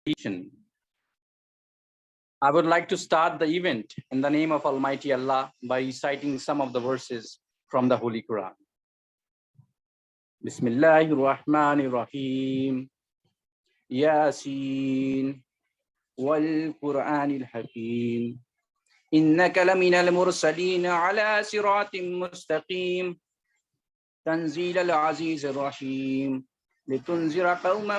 Edition. I would like to start the event in the name of Almighty Allah by reciting some of the verses from the Holy Quran. Bismillahir Rahmanir Rahim. Yasin wal Quranil Hakim. Innaka laminal mursalin ala siratim mustaqim. Tanzil al-Aziz ar-Rahim. لتنذر قوما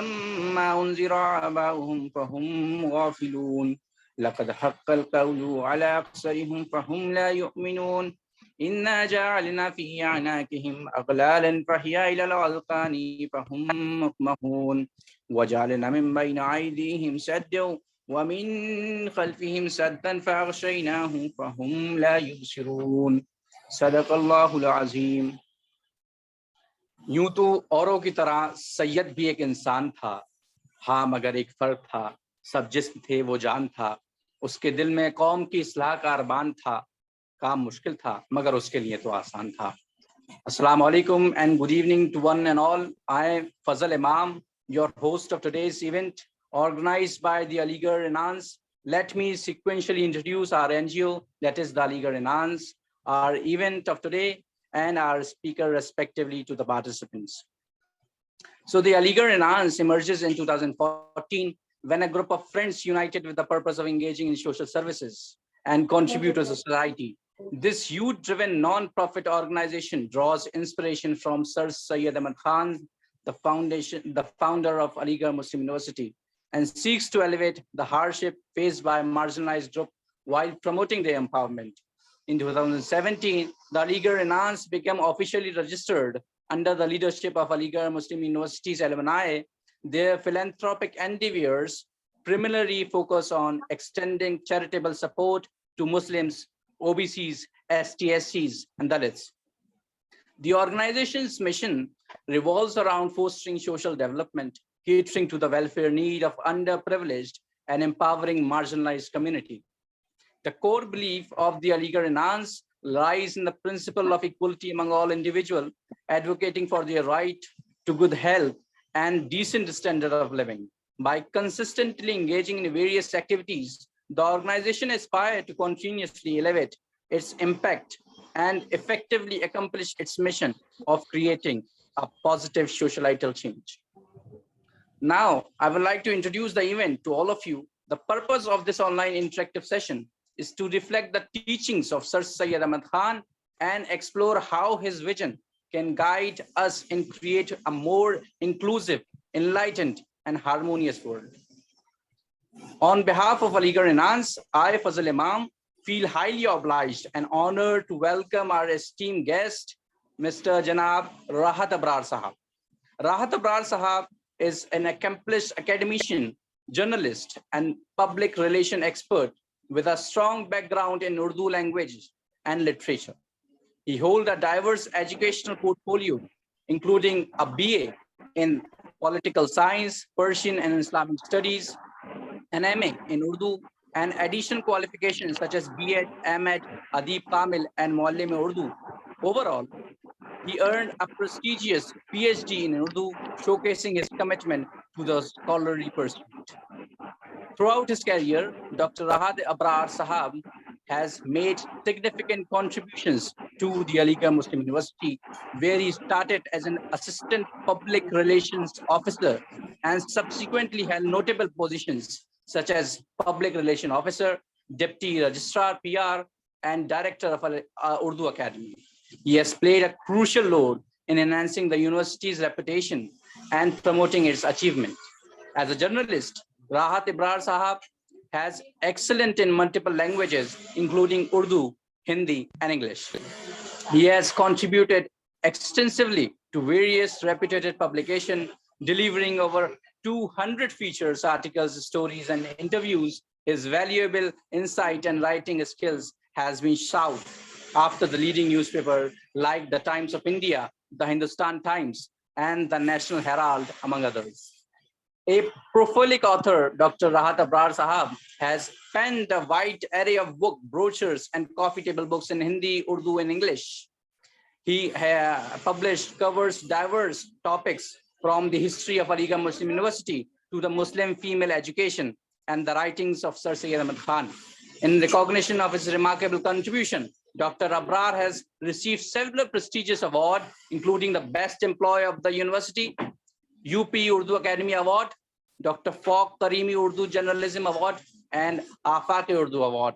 ما أنذر آباؤهم فهم غافلون لقد حق القول على أكثرهم فهم لا يؤمنون إنا جعلنا في أعناقهم أغلالا فهي إلى الأذقان فهم مقمحون وجعلنا من بين أيديهم سدا ومن خلفهم سدا فأغشيناهم فهم لا يبصرون صدق الله العظيم. یوں تو اوروں کی طرح سید بھی ایک انسان تھا، ہاں مگر ایک فرق تھا، سب جسم تھے وہ جان تھا، اس کے دل میں قوم کی اصلاح کا ارمان تھا، کام مشکل تھا مگر اس کے لیے تو آسان تھا. السلام علیکم and good evening to one and all. I am Fazal Imam, your host of today's event organized by the Aligarh Enhance. Let me sequentially introduce our NGO, that is the Aligarh Enhance, our event of today, and our speaker respectively to the participants. So the Aligarh Enhance emerges in 2014 when a group of friends united with the purpose of engaging in social services and contribute to society. This youth-driven non-profit organization draws inspiration from Sir Syed Ahmad Khan, the founder of Aligarh Muslim University, and seeks to elevate the hardship faced by marginalized group while promoting their empowerment. In 2017, the Aligarh Enhance became officially registered under the leadership of Aligarh Muslim University's alumni. Their philanthropic endeavors primarily focus on extending charitable support to Muslims, OBCs, STSCs, and Dalits. The organization's mission revolves around fostering social development, catering to the welfare need of underprivileged and empowering marginalized community. The core belief of the Aligarh Enhance lies in the principle of equality among all individuals, advocating for their right to good health and decent standard of living. By consistently engaging in various activities, the organization aspires to continuously elevate its impact and effectively accomplish its mission of creating a positive societal change. Now, I would like to introduce the event to all of you. The purpose of this online interactive session is to reflect the teachings of Sir Syed Ahmad Khan and explore how his vision can guide us in create a more inclusive, enlightened, and harmonious world. On behalf of Aligarh Enhance, I, Fazal Imam, feel highly obliged and honored to welcome our esteemed guest, Mr. Janab Rahat Abrar Sahab. Rahat Abrar Sahab is an accomplished academician, journalist, and public relation expert with a strong background in Urdu language and literature. He holds a diverse educational portfolio, including a BA in political science, Persian and Islamic studies, an MA in Urdu, and additional qualifications such as B.Ed, M.Ed, Adib Kamil, and Muallim Urdu. Overall, he earned a prestigious PhD in Urdu, showcasing his commitment to the scholarly pursuit. Throughout his career, Dr. Rahat Abrar Sahab has made significant contributions to the Aligarh Muslim University, where he started as an assistant public relations officer and subsequently held notable positions such as public relations officer, deputy registrar PR, and director of Urdu Academy. He has played a crucial role in enhancing the university's reputation and promoting its achievement. As a journalist, Rahat Abrar Sahab has excellent in multiple languages, including Urdu, Hindi, and English. He has contributed extensively to various reputed publications, delivering over 200 features, articles, stories, and interviews. His valuable insight and writing skills has been sought after the leading newspaper like the Times of India, the Hindustan Times, and the National Herald, among others. A prolific author, Dr. Rahat Abrar Sahab, has penned a wide array of book, brochures, and coffee table books in Hindi, Urdu, and English. He covers diverse topics from the history of Aligarh Muslim University to the Muslim female education and the writings of Sir Syed Ahmad Khan. In recognition of his remarkable contribution, Dr. Abrar has received several prestigious awards, including the Best Employee of the University, UP Urdu Academy Award, Dr. Fawq Karimi Urdu Journalism Award, and Afaq Urdu Award.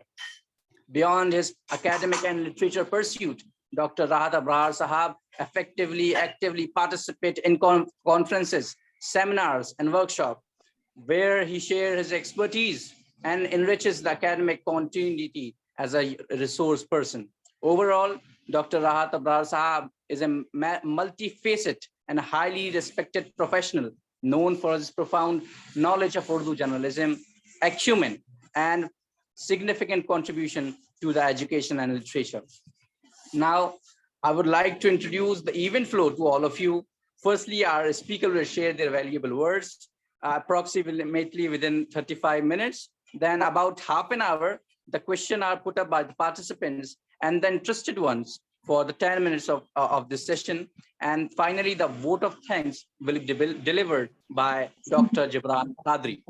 Beyond his academic and literature pursuit, Dr. Rahat Abrar Sahab actively participate in conferences, seminars, and workshops, where he shares his expertise and enriches the academic continuity as a resource person. Overall, Dr. Rahat Abrar Sahab is a multifaceted and highly respected professional, known for his profound knowledge of Urdu journalism, acumen, and significant contribution to the education and literature. Now, I would like to introduce the event flow to all of you. Firstly, our speaker will share their valuable words, approximately within 35 minutes. Then about half an hour, the questions are put up by the participants and the interested ones for the 10 minutes of this session. And finally, the vote of thanks will be delivered by Dr. Gibran Qadri.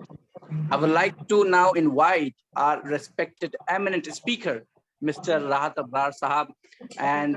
I would like to now invite our respected eminent speaker, Mr. Rahat Abrar Sahab, and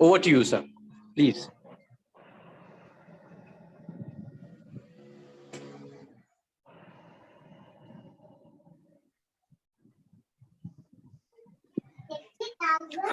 Over to you, sir. Please.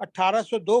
1802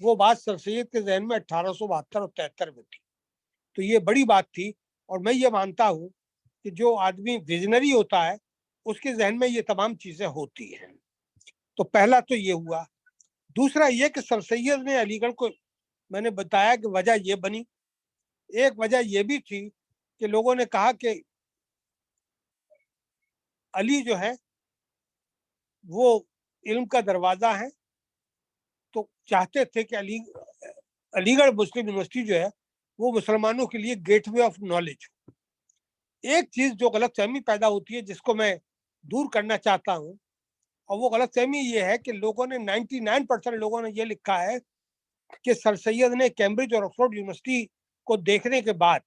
وہ بات سر سید کے ذہن میں 1872 اور 73 میں تھی. تو یہ بڑی بات تھی. اور میں یہ مانتا ہوں کہ جو آدمی ویژنری ہوتا ہے اس کے ذہن میں یہ تمام چیزیں ہوتی ہیں. تو پہلا تو یہ ہوا. دوسرا یہ کہ سر سید نے علی گڑھ کو، میں نے بتایا کہ وجہ یہ بنی. ایک وجہ یہ بھی تھی کہ لوگوں نے کہا کہ علی جو ہے وہ علم کا دروازہ ہے، تو چاہتے تھے کہ علی گڑھ مسلم یونیورسٹی جو ہے وہ مسلمانوں کے لیے گیٹ وے آف نالج. ایک چیز جو غلط فہمی پیدا ہوتی ہے جس کو میں دور کرنا چاہتا ہوں، اور وہ غلط فہمی یہ ہے کہ لوگوں نے 99% لوگوں نے یہ لکھا ہے کہ سر سید نے کیمبرج اور آکسفورڈ یونیورسٹی کو دیکھنے کے بعد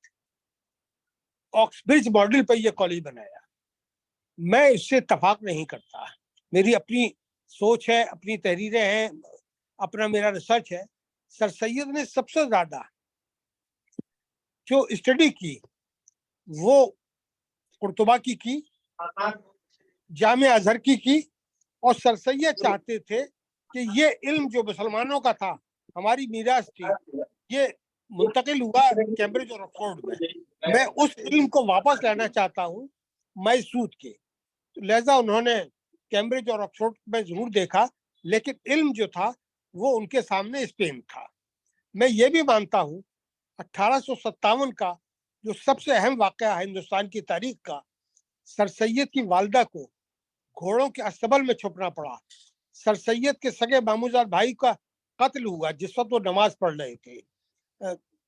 آکسبرج ماڈل پہ یہ کالج بنایا. میں اس سے اتفاق نہیں کرتا. میری اپنی سوچ ہے، اپنی تحریریں ہیں، اپنا میرا ریسرچ ہے. سر سید نے سب سے زیادہ جو اسٹڈی کی وہ قرطبہ کی، جامع ازہر کی. اور سر سید چاہتے تھے کہ یہ علم جو مسلمانوں کا تھا، ہماری میراث تھی، یہ منتقل ہوا کیمبرج اور آکسفورڈ میں. میں اس علم کو واپس لانا چاہتا ہوں میسود کے. لہذا انہوں نے کیمبرج اور آکسفورڈ میں ضرور دیکھا، لیکن علم جو تھا وہ ان کے سامنے اسپین تھا. میں یہ بھی مانتا ہوں 1857 کا جو سب سے اہم واقعہ ہے ہندوستان کی تاریخ کا، سر سید کی والدہ کو گھوڑوں کے استبل میں چھپنا پڑا. سر سید کے سگے ماموزاد بھائی کا قتل ہوا جس وقت وہ نماز پڑھ رہے تھے.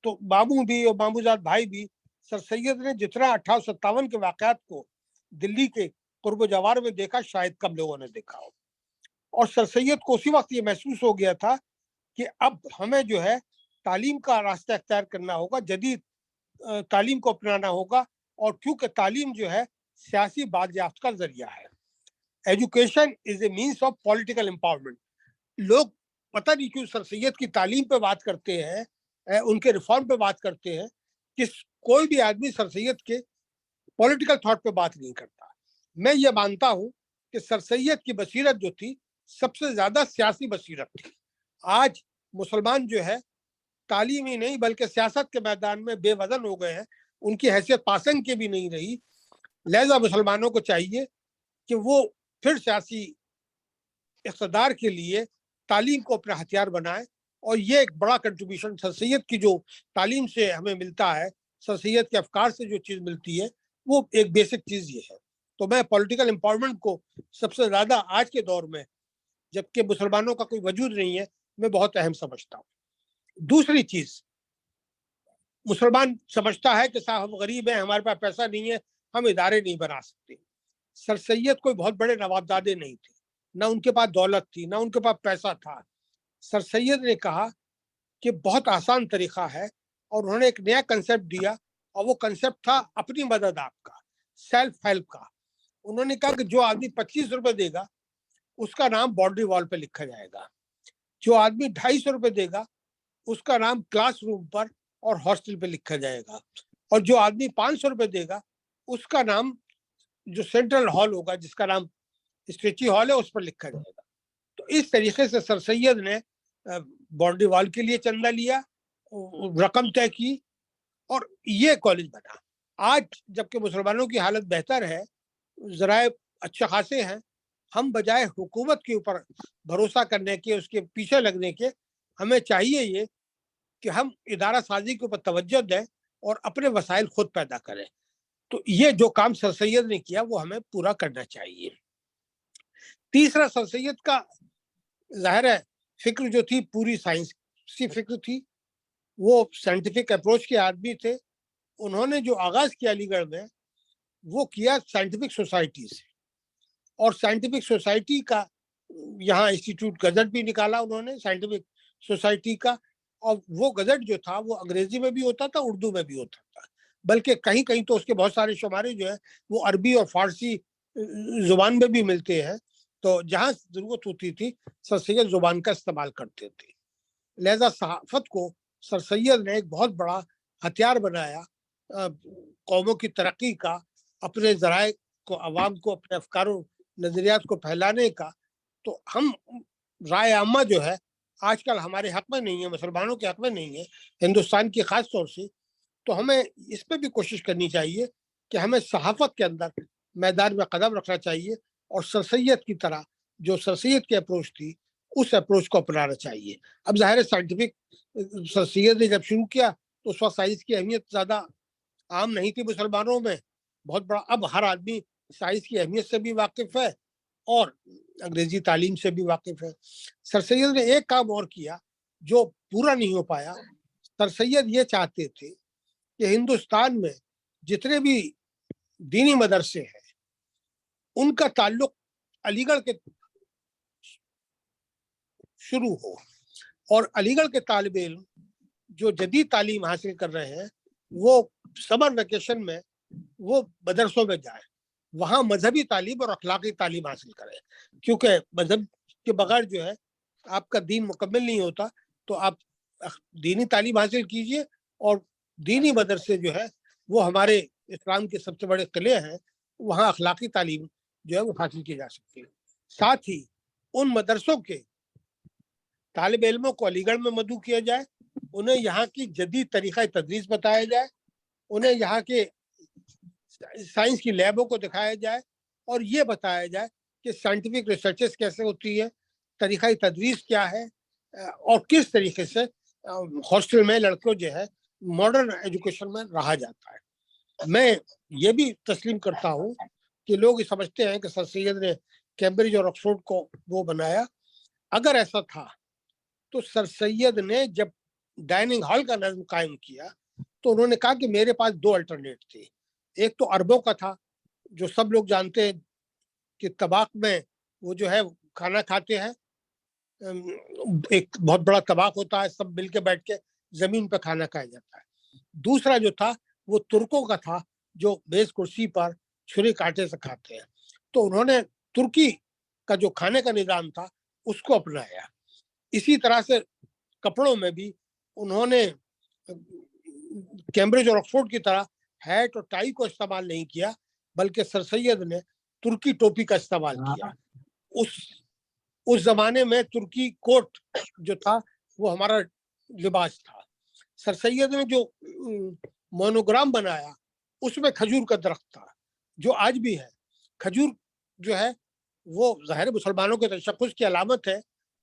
تو ماموں بھی اور ماموزاد بھائی بھی. سر سید نے جتنا 1857 کے واقعات کو دلی کے قرب و جوار میں دیکھا شاید کم لوگوں نے دیکھا ہو. اور سر سید کو اسی وقت یہ محسوس ہو گیا تھا کہ اب ہمیں جو ہے تعلیم کا راستہ اختیار کرنا ہوگا، جدید تعلیم کو اپنانا ہوگا. اور کیونکہ تعلیم جو ہے سیاسی بازیافت کا ذریعہ ہے. Education is a means of political empowerment. لوگ پتہ نہیں کیوں سر سید کی تعلیم پہ بات کرتے ہیں، ان کے ریفارم پہ بات کرتے ہیں، کہ کوئی بھی آدمی سر سید کے پولیٹیکل تھاٹ پہ بات نہیں کرتا. میں یہ مانتا ہوں کہ سر سید کی بصیرت جو تھی سب سے زیادہ سیاسی بصیرت تھی. آج مسلمان جو ہے تعلیم ہی نہیں بلکہ سیاست کے میدان میں بے وزن ہو گئے ہیں، ان کی حیثیت پاسنگ کی بھی نہیں رہی. لہذا مسلمانوں کو چاہیے کہ وہ پھر سیاسی اقتدار کے لیے تعلیم کو اپنا ہتھیار بنائیں. اور یہ ایک بڑا کنٹریبیوشن سر سید کی جو تعلیم سے ہمیں ملتا ہے، سر سید کے افکار سے جو چیز ملتی ہے، وہ ایک بیسک چیز یہ ہے. تو میں پولیٹیکل امپاورمنٹ کو سب سے زیادہ آج کے دور میں، جبکہ مسلمانوں کا کوئی وجود نہیں ہے، میں بہت اہم سمجھتا ہوں. دوسری چیز، مسلمان سمجھتا ہے کہ صاحب ہم غریب ہیں، ہمارے پاس پیسہ نہیں ہے، ہم ادارے نہیں بنا سکتے. سر سید کوئی بہت بڑے نوابزادے نہیں تھے، نہ ان کے پاس دولت تھی، نہ ان کے پاس پیسہ تھا. سر سید نے کہا کہ بہت آسان طریقہ ہے، اور انہوں نے ایک نیا کنسپٹ دیا، اور وہ کنسپٹ تھا اپنی مدد آپ کا، سیلف ہیلپ کا. انہوں نے کہا کہ جو آدمی 25 روپے دے گا اس کا نام باؤنڈری وال پہ لکھا جائے گا، جو آدمی 250 روپے دے گا اس کا نام کلاس روم پر اور ہاسٹل پہ لکھا جائے گا، اور جو آدمی 500 روپے دے گا اس کا نام جو سینٹرل ہال ہوگا، جس کا نام اسٹریچی ہال ہے، اس پر لکھا جائے گا. تو اس طریقے سے سر سید نے باؤنڈری وال کے لیے چندہ لیا، رقم طے کی، اور یہ کالج بنا. آج جبکہ مسلمانوں کی حالت بہتر ہے، ذرائع اچھے خاصے ہیں، ہم بجائے حکومت کے اوپر بھروسہ کرنے کے، اس کے پیچھے لگنے کے، ہمیں چاہیے یہ کہ ہم ادارہ سازی کے اوپر توجہ دیں اور اپنے وسائل خود پیدا کریں. تو یہ جو کام سر سید نے کیا وہ ہمیں پورا کرنا چاہیے. تیسرا، سر سید کا ظاہر ہے فکر جو تھی پوری سائنس کی فکر تھی، وہ سائنٹیفک اپروچ کے آدمی تھے. انہوں نے جو آغاز کیا علی گڑھ میں وہ کیا سائنٹیفک سوسائٹی سے، اور سائنٹیفک سوسائٹی کا یہاں انسٹیٹیوٹ گزٹ بھی نکالا انہوں نے سائنٹیفک سوسائٹی کا. اور وہ گزٹ جو تھا وہ انگریزی میں بھی ہوتا تھا، اردو میں بھی ہوتا تھا، بلکہ کہیں کہیں تو اس کے بہت سارے شمارے جو ہیں وہ عربی اور فارسی زبان میں بھی ملتے ہیں. تو جہاں ضرورت ہوتی تھی سر سید زبان کا استعمال کرتے تھے. لہذا صحافت کو سر سید نے ایک بہت بڑا ہتھیار بنایا قوموں کی ترقی کا، اپنے ذرائع کو، عوام کو اپنے افکار و نظریات کو پھیلانے کا. تو ہم رائے عامہ جو ہے آج کل ہمارے حق میں نہیں ہے، مسلمانوں کے حق میں نہیں ہے، ہندوستان کی خاص طور سے، تو ہمیں اس پہ بھی کوشش کرنی چاہیے کہ ہمیں صحافت کے اندر میدان میں قدم رکھنا چاہیے، اور سر سید کی طرح جو سر سید کی اپروچ تھی اس اپروچ کو اپنانا چاہیے۔ اب ظاہر سائنٹیفک سر سید نے جب شروع کیا تو اس وقت سائنس کی اہمیت زیادہ عام نہیں تھی مسلمانوں میں، بہت بڑا، اب ہر آدمی سائنس کی اہمیت سے بھی واقف ہے اور انگریزی تعلیم سے بھی واقف ہے۔ سر سید نے ایک کام اور کیا جو پورا نہیں ہو پایا۔ سر سید یہ چاہتے تھے کہ ہندوستان میں جتنے بھی دینی مدرسے ہیں ان کا تعلق علی گڑھ کے شروع ہو، اور علی گڑھ کے طالب علم جو جدید تعلیم حاصل کر رہے ہیں وہ سمر ویکیشن میں وہ مدرسوں میں جائیں، وہاں مذہبی تعلیم اور اخلاقی تعلیم حاصل کریں، کیونکہ مذہب کے بغیر جو ہے آپ کا دین مکمل نہیں ہوتا۔ تو آپ دینی تعلیم حاصل کیجئے، اور دینی مدرسے جو ہے وہ ہمارے اسلام کے سب سے بڑے قلعے ہیں، وہاں اخلاقی تعلیم جو ہے وہ حاصل کی جا سکتی ہے۔ ساتھ ہی ان مدرسوں کے طالب علموں کو علی گڑھ میں مدعو کیا جائے، انہیں یہاں کی جدید طریقہ تدریس بتایا جائے، انہیں یہاں کے سائنس کی لیبوں کو دکھایا جائے، اور یہ بتایا جائے کہ سائنٹیفک ریسرچز کیسے ہوتی ہے، طریقہ تدریس کیا ہے، اور کس طریقے سے ہاسٹل میں لڑکوں جو ہے ماڈرن ایجوکیشن میں رہا جاتا ہے۔ میں یہ بھی تسلیم کرتا ہوں کہ لوگ سمجھتے ہیں کہ سر سید نے کیمبرج اور آکسفورڈ کو وہ بنایا۔ اگر ایسا تھا تو سر سید نے جب ڈائننگ ہال کا نظم قائم کیا تو انہوں نے کہا کہ میرے پاس دو الٹرنیٹ تھے، ایک تو عربوں کا تھا جو سب لوگ جانتے ہیں کہ طباق میں وہ جو ہے کھانا کھاتے ہیں، ایک بہت بڑا طباق ہوتا ہے، سب مل کے بیٹھ کے زمین پہ کھانا کھایا جاتا ہے۔ دوسرا جو تھا وہ ترکوں کا تھا جو میز کرسی پر چھری کانٹے سے کھاتے ہیں۔ تو انہوں نے ترکی کا جو کھانے کا نظام تھا اس کو اپنایا۔ اسی طرح سے کپڑوں میں بھی انہوں نے کیمبرج اور آکسفورڈ کی طرح ہیٹ اور ٹائی کو استعمال نہیں کیا، بلکہ سر سید نے ترکی ٹوپی کا استعمال کیا۔ اس زمانے میں ترکی کوٹ جو تھا وہ ہمارا لباس تھا۔ سر سید نے جو مونوگرام بنایا اس میں کھجور کا درخت تھا جو آج بھی ہے۔ کھجور جو ہے وہ ظاہر مسلمانوں کے تشخص کی علامت ہے،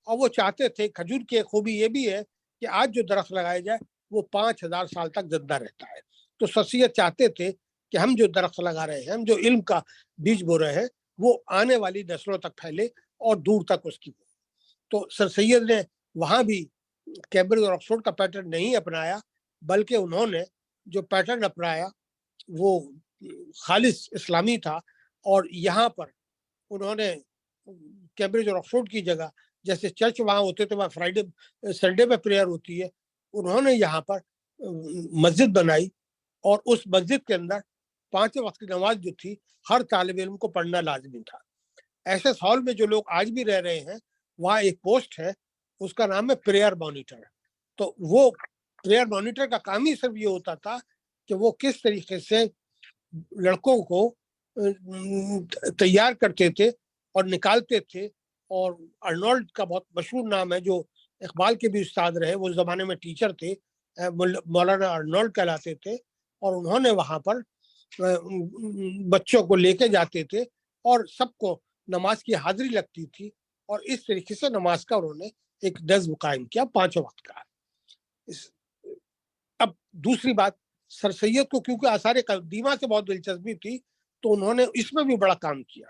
اور وہ چاہتے تھے، کھجور کی ایک خوبی یہ بھی ہے کہ آج جو درخت لگایا جائے وہ 5000 سال تک زندہ رہتا ہے۔ تو سر سید چاہتے تھے کہ ہم جو درخت لگا رہے ہیں، ہم جو علم کا بیج بو رہے ہیں، وہ آنے والی نسلوں تک پھیلے اور دور تک اس کی ہو۔ تو سر سید نے وہاں بھی کیمبرج اور آکسفورڈ کا پیٹرن نہیں اپنایا، بلکہ انہوں نے جو پیٹرن اپنایا وہ خالص اسلامی تھا، اور یہاں پر انہوں نے کیمبرج اور آکسفورڈ کی جگہ جیسے چرچ وہاں ہوتے تھے، وہاں فرائیڈے سنڈے میں پریئر ہوتی ہے، انہوں نے یہاں پر مسجد بنائی، اور اس مسجد کے اندر 5 وقت کی نماز جو تھی ہر طالب علم کو پڑھنا لازمی تھا۔ ایسے ہال میں جو لوگ آج بھی رہ رہے ہیں وہاں ایک پوسٹ ہے، اس کا نام ہے پریئر مانیٹر۔ تو وہ پریئر مانیٹر کا کام ہی صرف یہ ہوتا تھا کہ وہ کس طریقے سے لڑکوں کو تیار کرتے تھے اور نکالتے تھے۔ اور ارنولڈ کا بہت مشہور نام ہے جو اقبال کے بھی استاد رہے، وہ اس زمانے میں ٹیچر تھے، مولانا ارنولڈ کہلاتے تھے، اور انہوں نے وہاں پر بچوں کو لے کے جاتے تھے اور سب کو نماز کی حاضری لگتی تھی، اور اس طریقے سے نماز کا انہوں نے ایک نظم قائم کیا 5 وقت کا۔ اب دوسری بات، سر سید کو کیونکہ آثار قدیمہ سے بہت دلچسپی تھی تو انہوں نے اس میں بھی بڑا کام کیا۔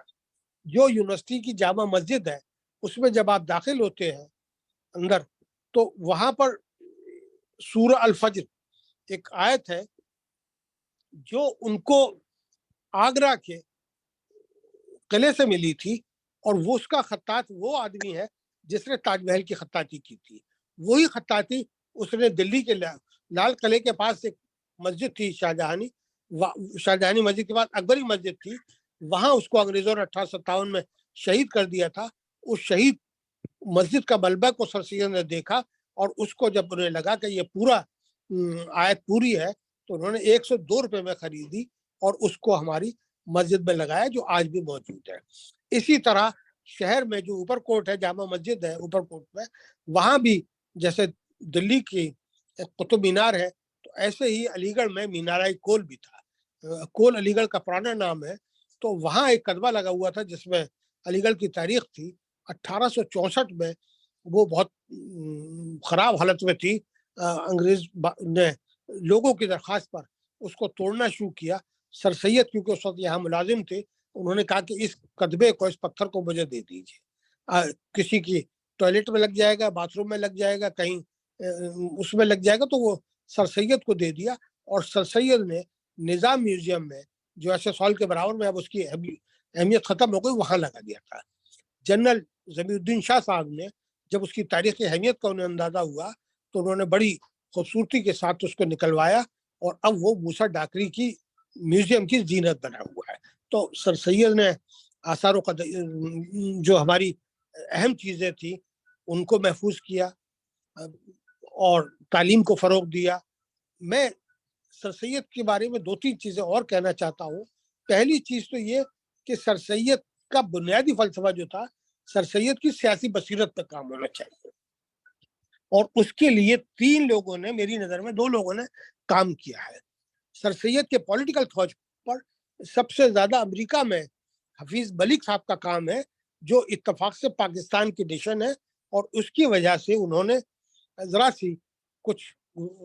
جو یونیورسٹی کی جامع مسجد ہے اس میں جب آپ داخل ہوتے ہیں اندر تو وہاں پر سورہ الفجر ایک آیت ہے جو ان کو آگرہ کے قلعے سے ملی تھی، اور وہ اس کا خطاط وہ آدمی ہے جس نے تاج محل کی خطاطی کی تھی۔ وہی خطاطی اس نے دلی کے لال قلعے کے پاس ایک مسجد تھی شاہجہانی مسجد کے بعد اکبری مسجد تھی، وہاں اس کو انگریزوں نے 1857 میں شہید کر دیا تھا۔ اس شہید مسجد کا ملبہ کو سر سید نے دیکھا، اور اس کو جب انہیں لگا کہ یہ پورا آیت پوری ہے تو انہوں نے 102 روپے میں خریدی اور اس کو ہماری مسجد میں لگایا جو آج بھی موجود ہے۔ اسی طرح شہر میں جو اوپر کوٹ ہے، جامع مسجد ہے اوپر کوٹ میں، وہاں بھی جیسے دلی کی قطب مینار ہے تو ایسے ہی علی گڑھ میں مینارۂ کول بھی تھا۔ کول علی گڑھ کا پرانا نام ہے، تو وہاں ایک کتبہ لگا ہوا تھا جس میں علی گڑھ کی تاریخ تھی۔ 1864 میں وہ بہت خراب حالت میں تھی، انگریز نے لوگوں کی درخواست پر اس کو توڑنا شروع کیا۔ سر سید کیونکہ اس وقت یہاں ملازم تھے، انہوں نے کہا کہ اس کتبے کو، اس پتھر کو مجھے دے دیجیے، کسی کی ٹوائلٹ میں لگ جائے گا، باتھ روم میں لگ جائے گا، کہیں اس میں لگ جائے گا، تو وہ سر سید کو دے دیا۔ اور سر سید نے نظام میوزیم میں جو ایسے سال کے برابر میں اب اس کی اہمیت ختم ہو گئی، وہاں لگا دیا تھا۔ جنرل ضمیع الدین شاہ صاحب نے جب اس کی تاریخی اہمیت کا انہیں اندازہ ہوا تو انہوں نے بڑی خوبصورتی کے ساتھ اس کو نکلوایا، اور اب وہ موسیٰ ڈاکری کی میوزیم کی زینت بنا ہوا ہے۔ تو سر سید نے آثار و جو ہماری اہم چیزیں تھیں ان کو محفوظ کیا اور تعلیم کو فروغ دیا۔ میں سر سید کے بارے میں 2-3 چیزیں اور کہنا چاہتا ہوں۔ پہلی چیز تو یہ کہ سر سید کا بنیادی فلسفہ جو تھا، سر سید کی سیاسی بصیرت پہ کام ہونا چاہیے، اور اس کے لیے 3 لوگوں نے، میری نظر میں 2 لوگوں نے کام کیا ہے۔ سر سید کے پولیٹیکل تھاٹ پر سب سے زیادہ امریکہ میں حفیظ ملک صاحب کا کام ہے، جو اتفاق سے پاکستان کی نیشن ہے، اور اس کی وجہ سے انہوں نے ذرا سی کچھ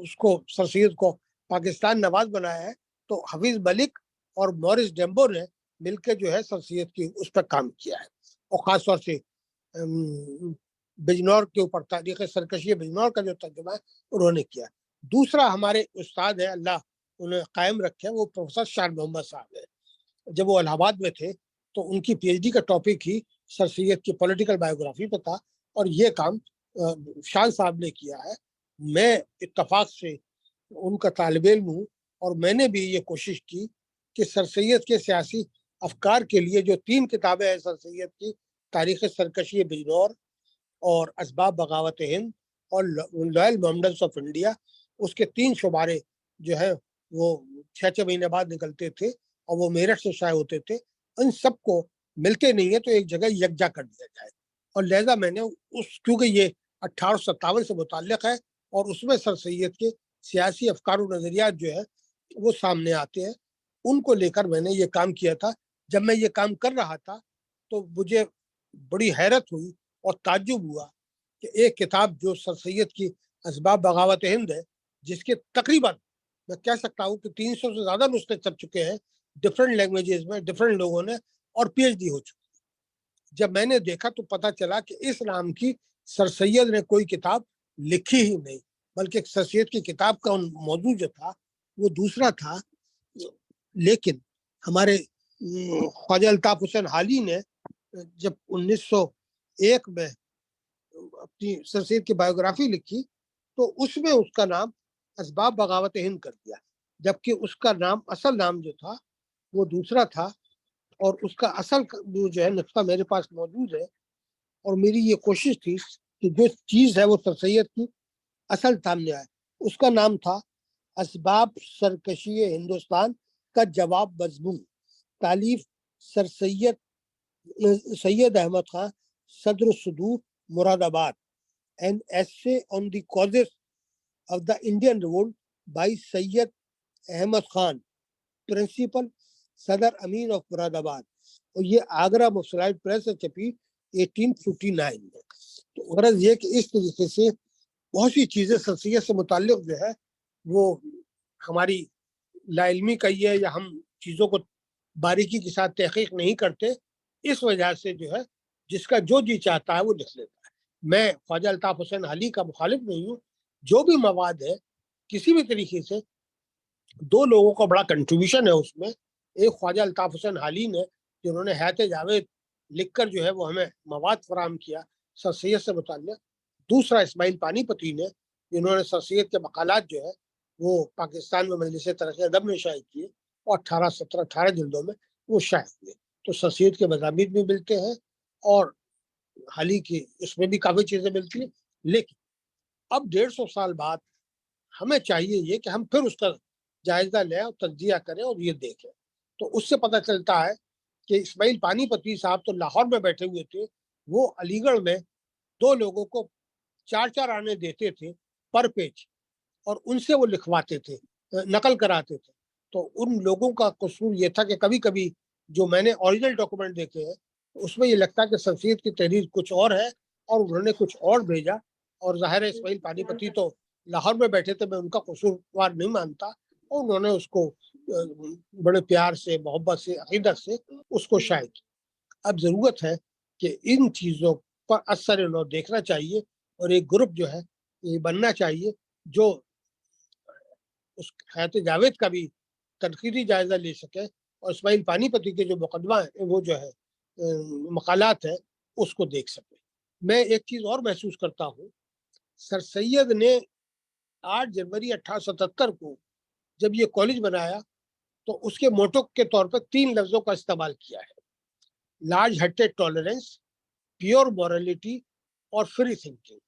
اس کو، سر سید کو پاکستان نواز بنایا ہے۔ تو حفیظ ملک اور مورس ڈیمبو نے مل کے جو ہے سر سید کی اس پر کام کیا ہے، اور خاص طور سے بجنور کے اوپر تاریخ سرکشی بجنور کا جو ترجمہ ہے انہوں نے کیا۔ دوسرا ہمارے استاد ہے، اللہ انہیں قائم رکھے، وہ پروفیسر شاہ محمد صاحب ہے۔ جب وہ الہ آباد میں تھے تو ان کی پی ایچ ڈی کا ٹاپک ہی سر سید کی پولیٹیکل بایوگرافی پہ تھا، اور یہ کام شاہ صاحب نے کیا ہے۔ میں اتفاق سے ان کا طالب علم ہوں، اور میں نے بھی یہ کوشش کی کہ سر سید کے سیاسی افکار کے لیے جو 3 کتابیں ہیں سر سید کی، تاریخ سرکشی بجنور اور اسباب بغاوت ہند اور لوئل محمڈنس آف انڈیا، اس کے 3 شمارے جو ہے وہ 6 مہینے بعد نکلتے تھے، اور وہ میرٹھ سے شائع ہوتے تھے۔ ان سب کو ملتے نہیں ہے تو ایک جگہ یکجا کر دیا جائے، اور لہذا میں نے کیونکہ یہ 1857 سے متعلق ہے، اور اس میں سر سید کے سیاسی افکار و نظریات جو ہے وہ سامنے آتے ہیں، ان کو لے کر میں نے یہ کام کیا تھا۔ جب میں یہ کام کر رہا تھا تو مجھے بڑی حیرت ہوئی اور تعجب ہوا کہ ایک کتاب جو سر سید کی اسباب بغاوت ہند ہے، جس کے تقریباً میں کہہ سکتا ہوں کہ 300 سے زیادہ نسخے چھپ چکے ہیں ڈفرینٹ لینگویجز میں، ڈفرینٹ لوگوں نے، اور پی ایچ ڈی ہو چکی۔ جب میں نے دیکھا تو پتا چلا کہ اس نام کی سر سید نے کوئی کتاب لکھی ہی نہیں، بلکہ سر سید کی کتاب کا موضوع جو تھا وہ دوسرا تھا۔ لیکن ہمارے خواجہ الطاف حسین حالی نے جب 1901 میں اپنی سر سید کی بایوگرافی لکھی تو اس میں اس کا نام اسباب بغاوت ہند کر دیا، جبکہ اس کا نام، اصل نام جو تھا وہ دوسرا تھا۔ اور اس کا اصل جو ہے نسخہ میرے پاس موجود ہے، اور میری یہ کوشش تھی کہ جو چیز ہے وہ سر سید کی اصل سامنے آئے۔ اس کا نام تھا اسباب سرکشی ہندوستان کا جواب مضمون، تالیف سر سید احمد خان، صدر الصدور، مراد آباد، an essay on the causes of the Indian revolt by Sayyid Ahmad Khan, principal صدر امین آف مراد آباد، اور یہ آگرہ مسلائٹ پریس سے چھپی 1859 میں۔ تو غرض یہ کہ اس طریقے سے بہت سی چیزیں سر سید سے متعلق جو ہے وہ ہماری لا علمی کا یہ ہے، یا ہم چیزوں کو باریکی کے ساتھ تحقیق نہیں کرتے، اس وجہ سے جو ہے جس کا جو جی چاہتا ہے وہ لکھ لیتا ہے۔ میں خواجہ الطاف حسین حالی کا مخالف نہیں ہوں، جو بھی مواد ہے کسی بھی طریقے سے 2 لوگوں کا بڑا کنٹریبیوشن ہے اس میں۔ ایک خواجہ الطاف حسین حالی نے، جنہوں نے حیات جاوید لکھ کر جو ہے وہ ہمیں مواد فراہم کیا سر سید سے متعلق۔ دوسرا اسماعیل پانی پتی نے، جنہوں نے سر سید کے مقالات جو ہے وہ پاکستان میں مجلس ترقی ادب میں شائع کیے، اور 18 جلدوں میں وہ شائع ہوئے۔ تو سر سید کے مضامین بھی ملتے ہیں، اور حالی کی اس میں بھی کافی چیزیں ملتی ہیں۔ لیکن اب 150 سال بعد ہمیں چاہیے یہ کہ ہم پھر اس کا جائزہ لیں اور تجزیہ کریں اور یہ دیکھیں۔ تو اس سے پتہ چلتا ہے کہ اسماعیل پانی پتی صاحب تو لاہور میں بیٹھے ہوئے تھے، وہ علی گڑھ میں 2 لوگوں کو 4 آنے دیتے تھے پر پیج، اور ان سے وہ لکھواتے تھے، نقل کراتے تھے. تو ان لوگوں کا قصور یہ تھا کہ کبھی کبھی جو میں نے اوریجنل ڈاکومنٹ دیکھے ہیں اس میں یہ لگتا ہے کہ سر سید کی تحریر کچھ اور ہے اور انہوں نے کچھ اور بھیجا. اور ظاہر ہے اسماعیل پانی پتی تو لاہور میں بیٹھے تھے، میں ان کا قصوروار نہیں مانتا، اور انہوں نے اس کو بڑے پیار سے، محبت سے، عقیدت سے اس کو شائع کیا. اب ضرورت ہے کہ ان چیزوں پر اثر نو دیکھنا چاہیے، اور ایک گروپ جو ہے یہ بننا چاہیے جو اس حیات جاوید کا بھی تنقیدی جائزہ لے سکے، اور اسماعیل پانی پتی کے جو مقدمہ ہے وہ جو ہے مقالات ہیں اس کو دیکھ سکے. میں ایک چیز اور محسوس کرتا ہوں، سر سید نے 8 جنوری 1877 کو جب یہ کالج بنایا تو اس کے موٹو کے طور پر 3 لفظوں کا استعمال کیا ہے: large hearted tolerance, pure morality اور فری تھنکنگ.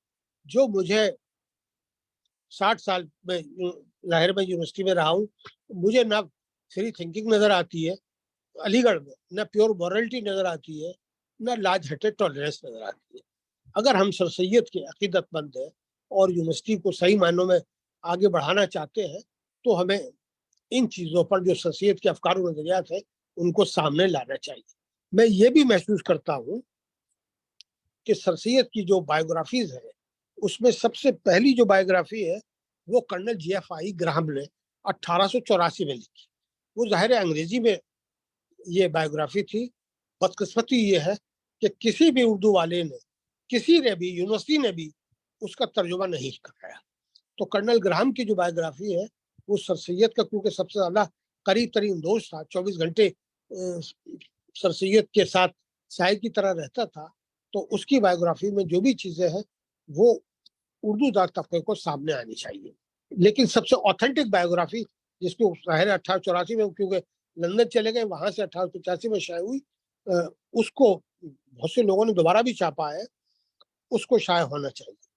جو مجھے 60 سال میں ظاہر میں یونیورسٹی میں رہا ہوں، مجھے نہ فری تھنکنگ نظر آتی ہے علی گڑھ میں، نہ پیور مورالٹی نظر آتی ہے، نہ لارج ہارٹیڈ ٹالرنس نظر آتی ہے. اگر ہم سر سید کے عقیدت مند ہیں اور یونیورسٹی کو صحیح معنوں میں آگے بڑھانا چاہتے ہیں تو ہمیں ان چیزوں پر جو سر سید کے افکار و نظریات ہیں ان کو سامنے لانا چاہیے. میں یہ بھی محسوس کرتا ہوں کہ سر سید کی جو بایوگرافیز ہیں اس میں سب سے پہلی جو بایوگرافی ہے وہ کرنل جی ایف آئی گراہم نے 1884 میں لکھی. وہ ظاہر انگریزی میں یہ بایوگرافی تھی. بدقسمتی یہ ہے کہ کسی بھی اردو والے نے، کسی نے بھی، یونیورسٹی نے بھی اس کا ترجمہ نہیں کرایا. تو کرنل گراہم کی جو بایوگرافی ہے وہ سر سید کا کیونکہ سب سے زیادہ قریب ترین دوست تھا، 24 گھنٹے سر سید کے ساتھ سائے کی طرح رہتا تھا، تو اس کی بایوگرافی میں جو بھی چیزیں ہیں وہ اردو دار طبقے کو سامنے آنی چاہیے. لیکن سب سے اوتھینٹک بایوگرافی جس کو ظاہر 1884 میں کیونکہ لندن چلے گئے، وہاں سے 1885 میں شائع ہوئی، اس کو بہت سے لوگوں نے دوبارہ بھی چھاپا ہے، اس کو شائع ہونا چاہیے.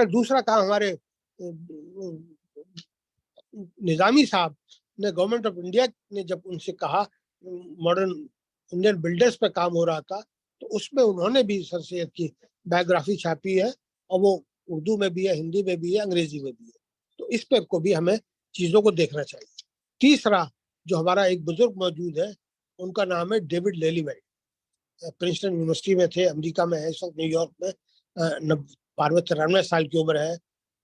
دوسرا کام ہمارے نظامی صاحب نے، گورنمنٹ آف انڈیا نے جب ان سے کہا، ماڈرن انڈین بلڈرز پہ کام ہو رہا تھا، تو اس میں انہوں نے بھی سر سید کی بایوگرافی چھاپی ہے، اور وہ اردو میں بھی ہے، ہندی میں بھی ہے، انگریزی میں بھی ہے. تو اس پہ کو بھی ہمیں چیزوں کو دیکھنا چاہیے. تیسرا جو ہمارا ایک بزرگ موجود ہے ان کا نام ہے David Laila valid. Princeton university میں تھے، امریکہ میں ہے، اس وقت نیو یارک میں 92-93 سال کی عمر ہے.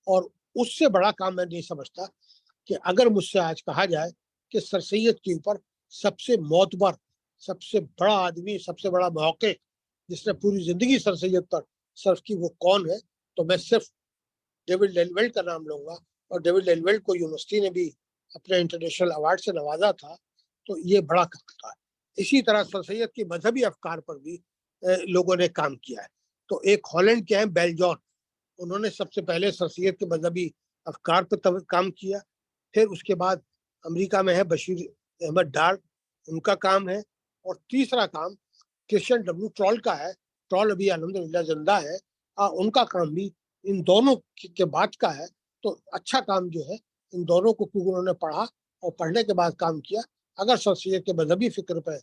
اور اس سے بڑا کام میں نہیں سمجھتا کہ اگر مجھ سے آج کہا جائے کہ سر سید کے اوپر سب سے معتبر، سب سے بڑا آدمی، سب سے بڑا موقع جس نے پوری زندگی سر سید پر صرف کی وہ کون ہے، تو میں صرف ڈیوڈ لیلی ویلڈ کا نام لوں گا. اور ڈیوڈ لیلی ویلڈ کو یونیورسٹی نے بھی اپنے انٹرنیشنل ایوارڈ سے نوازا تھا، تو یہ بڑا کام تھا. اسی طرح سر سید کی مذہبی افکار پر بھی لوگوں نے کام کیا ہے. تو ایک ہالینڈ کے ہیں بیل جان، انہوں نے سب سے پہلے سر سید کے مذہبی افکار پر کام کیا. پھر اس کے بعد امریکہ میں ہے بشیر احمد ڈار، ان کا کام ہے. اور تیسرا کام کرسچن ڈبلیو ٹرال کا ہے. ٹرال ابھی الحمدللہ زندہ ہے. ان کا کام بھی ان دونوں کے بعد کا ہے. تو اچھا کام جو ہے ان دونوں کو کیونکہ انہوں نے پڑھا اور پڑھنے کے بعد کام کیا. اگر سر سید کے مذہبی فکر پہ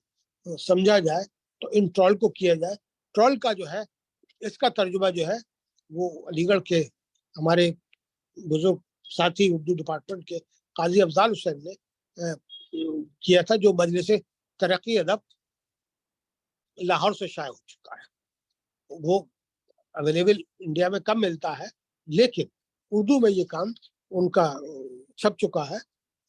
سمجھا جائے تو ان ٹرال کو کیا جائے. ٹرال کا جو ہے اس کا ترجمہ جو ہے وہ علی گڑھ کے ہمارے بزرگ ساتھی اردو ڈپارٹمنٹ کے قاضی افضال حسین نے کیا تھا، جو مجلس ترقی ادب لاہور سے شائع ہو چکا ہے. وہ اویلیبل انڈیا میں کم ملتا ہے، لیکن اردو میں یہ کام ان کا چھپ چکا ہے.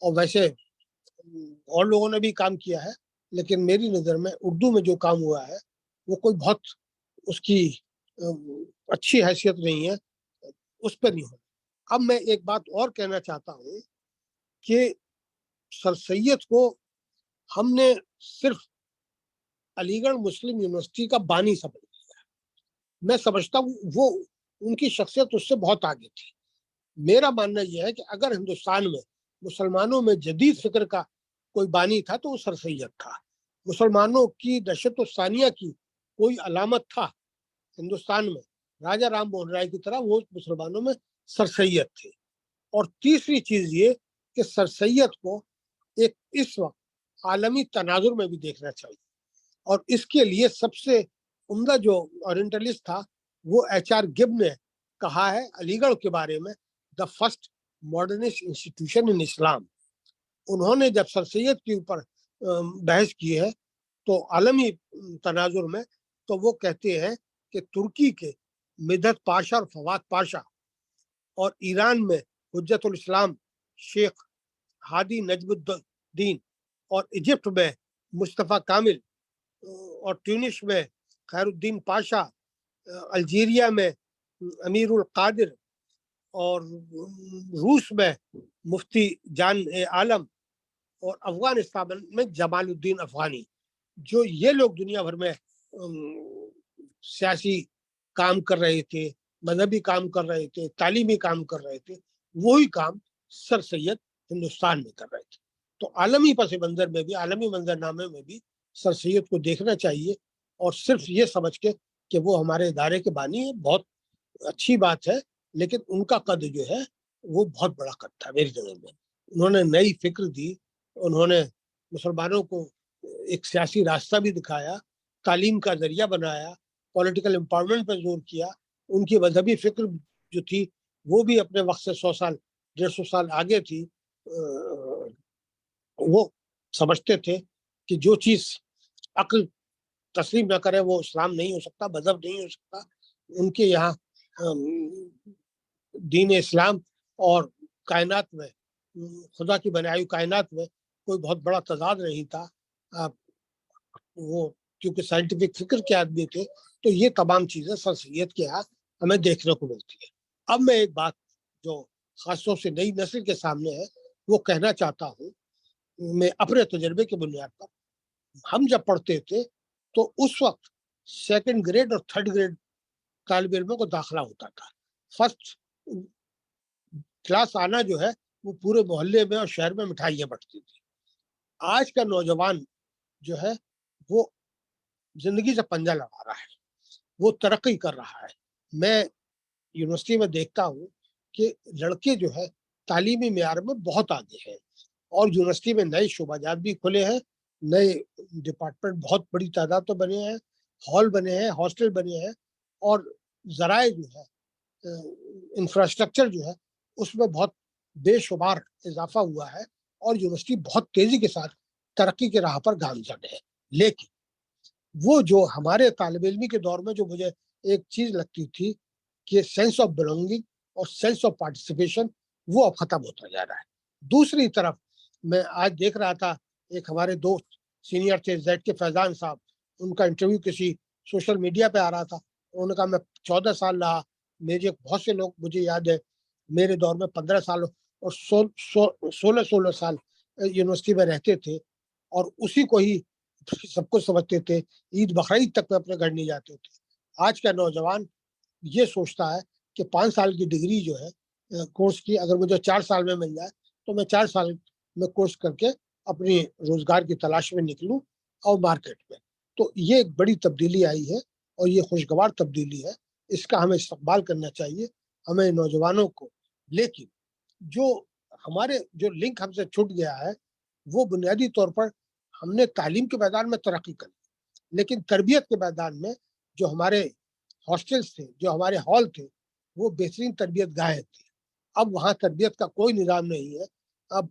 اور ویسے اور لوگوں نے بھی کام کیا ہے، لیکن میری نظر میں اردو میں جو کام ہوا ہے وہ کوئی بہت اس کی اچھی حیثیت نہیں ہے، اس پہ نہیں ہونا. اب میں ایک بات اور کہنا چاہتا ہوں کہ سر سید کو ہم نے صرف علی گڑھ مسلم یونیورسٹی کا بانی سمجھ لیا. میں سمجھتا ہوں وہ ان کی شخصیت اس سے بہت آگے تھی. میرا ماننا یہ ہے کہ اگر ہندوستان میں مسلمانوں میں جدید فکر کا کوئی بانی تھا تو وہ سر سید تھا. مسلمانوں کی دہشت و ثانیہ کی کوئی علامت تھا ہندوستان میں، راجہ رام موہن رائے کی طرح وہ مسلمانوں میں سر سید تھے. اور تیسری چیز یہ کہ سر سید کو ایک اس وقت عالمی تناظر میں بھی دیکھنا چاہیے. اور اس کے لیے سب سے عمدہ جو اورینٹلسٹ تھا وہ HR گب نے کہا ہے علی گڑھ کے بارے میں دا فرسٹ ماڈرنسٹ انسٹیٹیوشن ان اسلام. انہوں نے جب سر سید کے اوپر بحث کی ہے تو عالمی تناظر میں تو وہ کہتے ہیں کہ ترکی کے مدحت پاشا اور فواد پاشا اور ایران میں حجت الاسلام شیخ ہادی نجم الدین اور ایجپٹ میں مصطفیٰ کامل اور ٹیونس میں خیر الدین پاشا، الجیریا میں امیر القادر اور روس میں مفتی جان عالم اور افغانستان میں جمال الدین افغانی، جو یہ لوگ دنیا بھر میں سیاسی کام کر رہے تھے، مذہبی کام کر رہے تھے، تعلیمی کام کر رہے تھے، وہی کام سر سید ہندوستان میں کر رہے تھے. تو عالمی پس منظر میں بھی، عالمی منظر نامے میں بھی سر سید کو دیکھنا چاہیے، اور صرف یہ سمجھ کے کہ وہ ہمارے ادارے کے بانی ہیں بہت اچھی بات ہے، لیکن ان کا قد جو ہے وہ بہت بڑا قد تھا میری نظر میں. انہوں نے نئی فکر دی، انہوں نے مسلمانوں کو ایک سیاسی راستہ بھی دکھایا، تعلیم کا ذریعہ بنایا، پولیٹیکل امپاورمنٹ پہ زور کیا. ان کی مذہبی فکر جو تھی وہ بھی اپنے وقت سے 100 سال 150 سال آگے تھی. وہ سمجھتے تھے کہ جو چیز عقل تسلیم نہ کرے وہ اسلام نہیں ہو سکتا، مذہب نہیں ہو سکتا. ان کے یہاں دین اسلام اور کائنات میں، خدا کی بنائی کائنات میں کوئی بہت بڑا تضاد نہیں تھا. وہ کیونکہ سائنٹیفک فکر کے آدمی تھے، تو یہ تمام چیزیں سر سید کے یہاں ہمیں دیکھنے کو ملتی ہے. اب میں ایک بات جو خاص طور سے نئی نسل کے سامنے ہے وہ کہنا چاہتا ہوں. میں اپنے تجربے کی بنیاد پر، ہم جب پڑھتے تھے تو اس وقت 2nd گریڈ اور 3rd گریڈ طالب علموں کو داخلہ ہوتا تھا. فرسٹ کلاس آنا جو ہے وہ پورے محلے میں اور شہر میں مٹھائیاں بٹتی تھی. آج کا نوجوان جو ہے وہ زندگی سے پنجہ لڑا رہا ہے، وہ ترقی کر رہا ہے. میں یونیورسٹی میں دیکھتا ہوں کہ لڑکے جو ہے تعلیمی معیار میں بہت آگے ہیں، اور یونیورسٹی میں نئے شعبہ جات بھی کھلے ہیں، نئے ڈپارٹمنٹ بہت بڑی تعداد تو بنے ہیں، ہال بنے ہیں، ہاسٹل بنے ہیں، اور ذرائع جو ہے انفراسٹرکچر جو ہے اس میں بہت بے شمار اضافہ ہوا ہے، اور یونیورسٹی بہت تیزی کے ساتھ ترقی کے راہ پر گامزن ہے. لیکن وہ جو ہمارے طالب علمی کے دور میں جو مجھے ایک چیز لگتی تھی کہ سینس آف بلونگنگ اور سینس آف پارٹیسپیشن، وہ اب ختم ہوتا جا رہا ہے. دوسری طرف میں آج دیکھ رہا تھا، ایک ہمارے دوست سینئر تھے زیڈ کے فیضان صاحب، ان کا انٹرویو کسی سوشل میڈیا پہ آ رہا تھا. انہوں نے کہا میں 14 سال رہا، میرے بہت سے لوگ مجھے یاد ہے میرے دور میں 15 سال اور 16 سال یونیورسٹی میں رہتے تھے، اور اسی کو ہی سب کچھ سمجھتے تھے. عید بقرعید تک میں اپنے گھر نہیں جاتے تھے. آج کا نوجوان یہ سوچتا ہے کہ 5 سال کی ڈگری جو ہے کورس کی، اگر مجھے 4 سال میں مل جائے تو میں 4 سال میں کورس کر کے اپنی روزگار کی تلاش میں نکلوں اور مارکیٹ میں. تو یہ ایک بڑی تبدیلی آئی ہے، اور یہ خوشگوار تبدیلی ہے. اس کا ہمیں استقبال کرنا چاہیے، ہمیں نوجوانوں کو. لیکن جو ہمارے جو لنک ہم سے چھوٹ گیا ہے وہ بنیادی طور پر ہم نے تعلیم کے میدان میں ترقی کر لی، لیکن تربیت کے میدان میں جو ہمارے ہاسٹلس تھے، جو ہمارے ہال تھے، وہ بہترین تربیت گاہیں تھے. اب وہاں تربیت کا کوئی نظام نہیں ہے. اب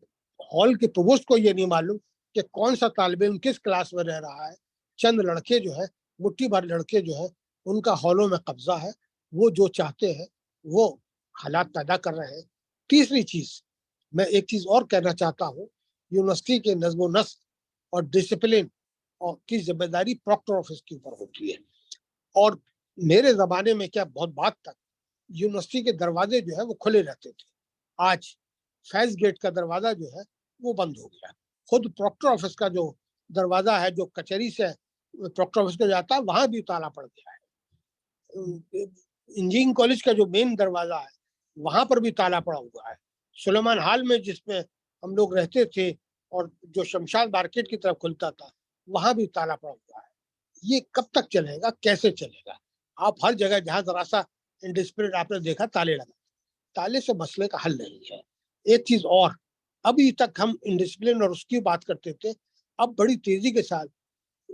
ہال کے پرووسٹ کو یہ نہیں معلوم کہ کون سا طالب علم کس کلاس میں رہ رہا ہے. چند لڑکے جو ہے، مٹھی بھر لڑکے جو ہے، ان کا ہالوں میں قبضہ ہے، وہ جو چاہتے ہیں وہ حالات پیدا کر رہے ہیں. تیسری چیز میں ایک چیز اور کہنا چاہتا ہوں، یونیورسٹی کے نظم و نسق اور ڈسپلن اور کی ذمہ داری پروکٹر آفس کے اوپر ہوتی ہے. اور میرے زمانے میں کیا بہت بات تک یونیورسٹی کے دروازے جو ہے وہ کھلے رہتے تھے. آج فیض گیٹ کا دروازہ جو ہے وہ بند ہو گیا. خود پروکٹر آفس کا جو دروازہ ہے، جو کچہری سے پروکٹر آفس کا جاتا ہے، وہاں بھی تالا پڑ گیا ہے. انجینئرنگ کالج کا جو مین دروازہ ہے وہاں پر بھی تالا پڑا ہوا ہے. سلیمان ہال میں جس میں ہم لوگ رہتے تھے اور جو شمشاد مارکیٹ کی طرف کھلتا تھا، وہاں بھی تالا پڑا ہوا ہے. یہ کب تک چلے گا، کیسے چلے گا؟ آپ ہر جگہ جہاں ذرا سا انڈسپلن آپ نے دیکھا تالے لگا. تالے سے مسئلے کا حل نہیں ہے. ایک چیز اور، ابھی تک ہم انڈسپلن اور اس کی بات کرتے تھے، اب بڑی تیزی کے ساتھ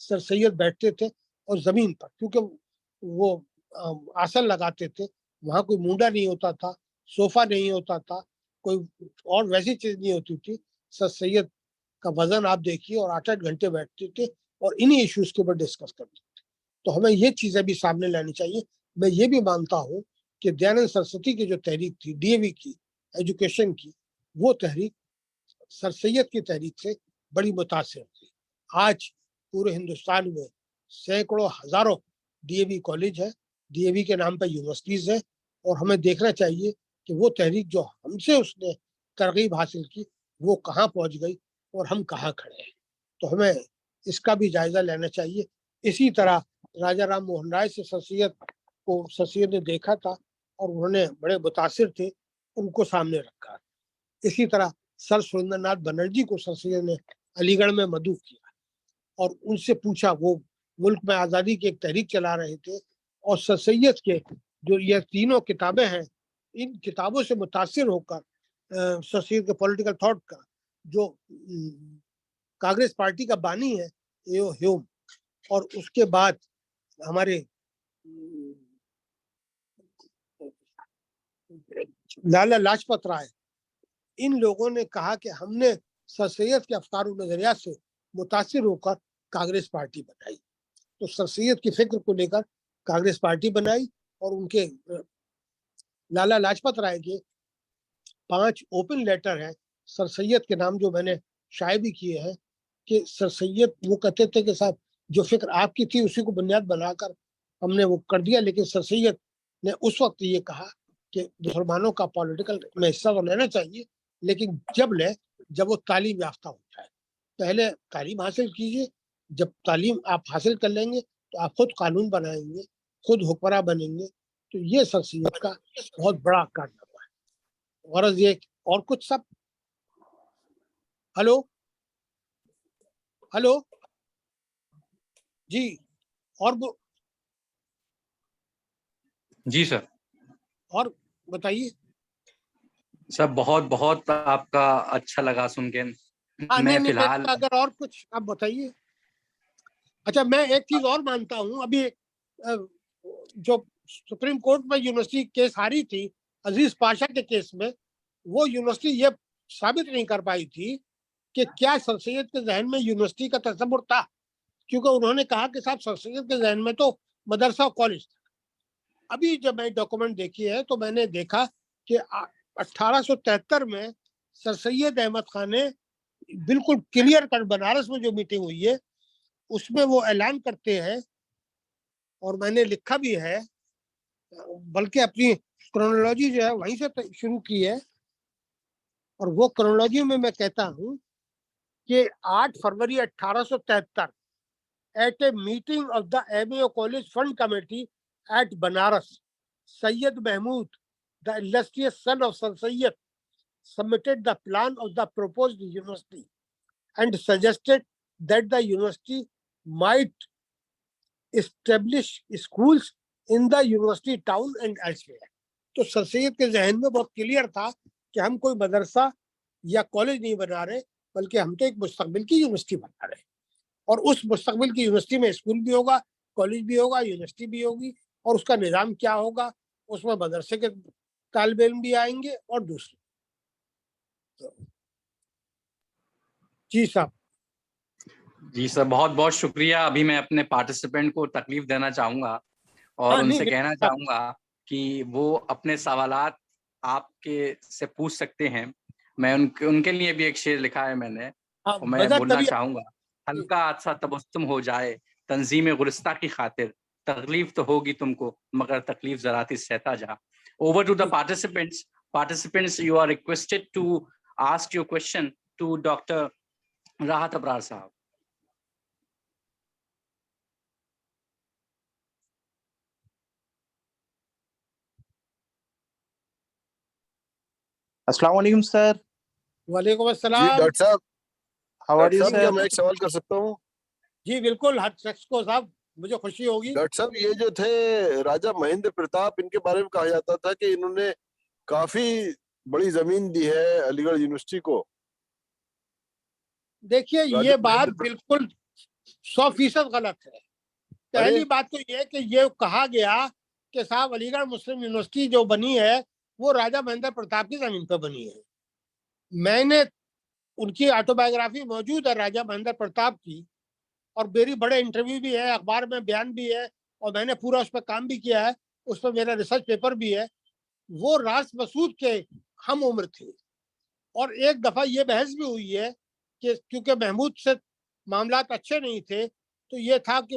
سر سید بیٹھتے تھے اور زمین پر، کیونکہ وہ آسن لگاتے تھے، وہاں کوئی مونڈا نہیں ہوتا تھا، صوفہ نہیں ہوتا تھا، کوئی اور ویسی چیز نہیں ہوتی تھی. سر سید کا وزن آپ دیکھیے، اور 8-8 گھنٹے بیٹھتے تھے اور انہی ایشوز کے اوپر ڈسکس کرتے تھے. تو ہمیں یہ چیزیں بھی سامنے لانی چاہیے. میں یہ بھی مانتا ہوں کہ دیانند سرسوتی کی جو تحریک تھی ڈی اے وی کی، ایجوکیشن کی، وہ تحریک سر سید کی تحریک سے بڑی متاثر تھی. آج پورے ہندوستان میں سینکڑوں ہزاروں ڈی اے وی کالج ہے، ڈی اے وی کے نام پہ یونیورسٹیز ہیں، اور ہمیں دیکھنا چاہیے کہ وہ تحریک جو ہم سے اس نے ترغیب حاصل کی وہ کہاں پہنچ گئی اور ہم کہاں کھڑے ہیں. تو ہمیں اس کا بھی جائزہ لینا چاہیے. اسی طرح راجہ رام موہن رائے سے سر سید نے دیکھا تھا اور انہوں نے بڑے متاثر تھے، ان کو سامنے رکھا. اسی طرح سر سریندر ناتھ بنرجی کو سر سید نے علی گڑھ میں مدعو کیا اور ان سے پوچھا. وہ ملک میں آزادی کی ایک تحریک چلا رہے تھے، اور سر سید کے جو یہ تینوں کتابیں ہیں، ان کتابوں سے متاثر ہو کر سر سید کے پولیٹیکل تھاٹ کا جو کانگریس پارٹی کا بانی ہے ایو ہیوم، اور اس کے بعد ہمارے لالا لاجپت رائے، ان لوگوں نے کہا کہ ہم نے سر سید کے افکار و نظریات سے متاثر ہو کر کانگریس پارٹی بنائی. تو سر سید کی فکر کو لے کر کانگریس پارٹی بنائی، اور ان کے لالا لاجپت رائے کے 5 اوپن لیٹر ہیں سر سید کے نام جو میں نے شائع بھی کیے ہیں، کہ سر سید وہ کہتے تھے کہ صاحب جو فکر آپ کی تھی اسی کو بنیاد بنا کر ہم نے وہ کر دیا، لیکن سر سید نے اس وقت یہ کہا کہ مسلمانوں کا پولیٹیکل میں حصہ تو لینا چاہیے، لیکن جب وہ تعلیم یافتہ ہو جائے. پہلے تعلیم حاصل کیجیے، جب تعلیم آپ حاصل کر لیں گے تو آپ خود قانون بنائیں گے، خود حکمراں بنیں گے. تو یہ سر سید کا بہت بڑا کارنامہ ہے. غرض یہ اور کچھ سب ہلو جی اور جی سر. اور بتائیے. سر بہت بہت آپ کا اچھا لگا سن کے. میں فی الحال اگر اور کچھ آپ بتائیے. اچھا میں ایک چیز اور مانتا ہوں، ابھی جو سپریم کورٹ میں یونیورسٹی کیس ہاری تھی عزیز پاشا کے کیس میں، وہ یونیورسٹی یہ ثابت نہیں کر پائی تھی کہ کیا سر سید کے ذہن میں یونیورسٹی کا تصور تھا، کیونکہ انہوں نے کہا کہ صاحب سر سید کے ذہن میں تو مدرسہ و کالج تھا. ابھی جب میں ڈاکومنٹ دیکھی ہے تو میں نے دیکھا کہ 1873 میں سر سید احمد خان نے بالکل کلیئر کٹ بنارس میں جو میٹنگ ہوئی ہے اس میں وہ اعلان کرتے ہیں، اور میں نے لکھا بھی ہے، بلکہ اپنی کرونالوجی جو ہے وہیں سے شروع کی ہے، اور وہ کرونالوجی میں کہتا ہوں کہ 8 فروری 1873 at a meeting of the MAO College Fund Committee at Banaras, Sayyid Mahmud, the illustrious son of Sir Sayyid, submitted the plan of the proposed university and suggested that the university might establish schools in the university town and elsewhere. تو سر سید کے ذہن میں بہت clear تھا کہ ہم کوئی مدرسہ یا کالج نہیں بنا رہے، بلکہ ہم تو ایک مستقبل کی یونیورسٹی بنا رہے ہیں، اور اس مستقبل کی یونیورسٹی میں اسکول بھی ہوگا، کالج بھی ہوگا، یونیورسٹی بھی ہوگی، اور اس کا نظام کیا ہوگا، اس میں مدرسے کے طالب علم بھی آئیں گے اور دوسرے. جی صاحب. جی سر بہت بہت شکریہ. ابھی میں اپنے پارٹیسپینٹ کو تکلیف دینا چاہوں گا اور ان سے کہنا چاہوں گا کہ وہ اپنے سوالات آپ کے سے پوچھ سکتے ہیں. میں ان کے لیے بھی ایک شعر لکھا ہے میں نے، اور میں بولنا چاہوں گا: ہلکا حادثہ تبسم ہو جائے تنظیم گلستہ کی خاطر، تکلیف تو ہوگی تم کو مگر تکلیف ذرا سی سہتا جا. Over to the participants. Participants, you are requested to ask your question to Dr. Rahat Abrar Sahab. السلام علیکم سر. وعلیکم السلام. جی ڈاکٹر صاحب، How are you ڈاکٹر صاحب کیا sir? میں ایک سوال کر سکتا ہوں؟ جی بالکل، ہر شخص کو صاحب مجھے خوشی ہوگی. ڈاکٹر صاحب یہ جو تھے راجہ مہندر پرتاپ، ان کے بارے میں کہا جاتا تھا کہ انہوں نے کافی بڑی زمین دی ہے علی گڑھ یونیورسٹی کو. دیکھیے یہ بات بالکل 100% غلط ہے. پہلی بات تو یہ کہ یہ کہا گیا کہ صاحب علی گڑھ مسلم یونیورسٹی جو بنی ہے وہ راجہ مہندر پرتاپ کی زمین پہ بنی ہے. میں نے ان کی آٹو بایوگرافی موجود ہے راجہ مہندر پرتاپ کی, اور میری بڑے انٹرویو بھی ہے, اخبار میں بیان بھی ہے, اور میں نے پورا اس پہ کام بھی کیا ہے, اس پہ میرا ریسرچ پیپر بھی ہے. وہ راس مسعود کے ہم عمر تھے, اور ایک دفعہ یہ بحث بھی ہوئی ہے کہ کیونکہ محمود سے معاملات اچھے نہیں تھے تو یہ تھا کہ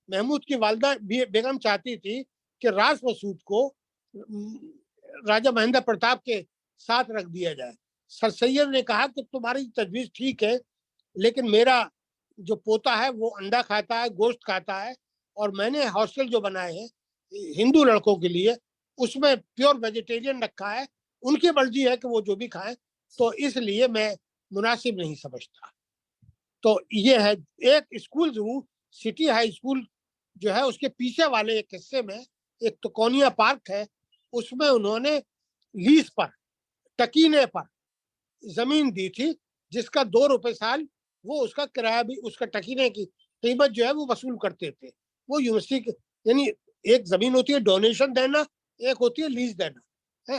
محمود کی والدہ بیگم چاہتی تھی کہ راس مسعود کو راجہ مہندر پرتاپ کے ساتھ رکھ دیا جائے. سر سید نے کہا کہ تمہاری تجویز ٹھیک ہے, لیکن میرا جو پوتا ہے وہ انڈا کھاتا ہے, گوشت کھاتا ہے, اور میں نے ہاسٹل جو بنائے ہیں ہندو لڑکوں کے لیے اس میں پیور ویجیٹیرین رکھا ہے, ان کی مرضی ہے کہ وہ جو بھی کھائیں, تو اس لیے میں مناسب نہیں سمجھتا. تو یہ ہے ایک اسکول ضرور سٹی ہائی اسکول جو ہے اس کے پیچھے والے ایک حصے میں ایک تکونیا پارک ہے, اس میں انہوں نے لیز پر ٹکینے پر زمین دی تھی جس کا 2 روپے سال وہ اس کا کرایہ بھی, اس کا ٹکینے کی قیمت جو ہے وہ وصول کرتے تھے. وہ یونیورسٹی کے یعنی ایک زمین ہوتی ہے ڈونیشن دینا, ایک ہوتی ہے لیز دینا.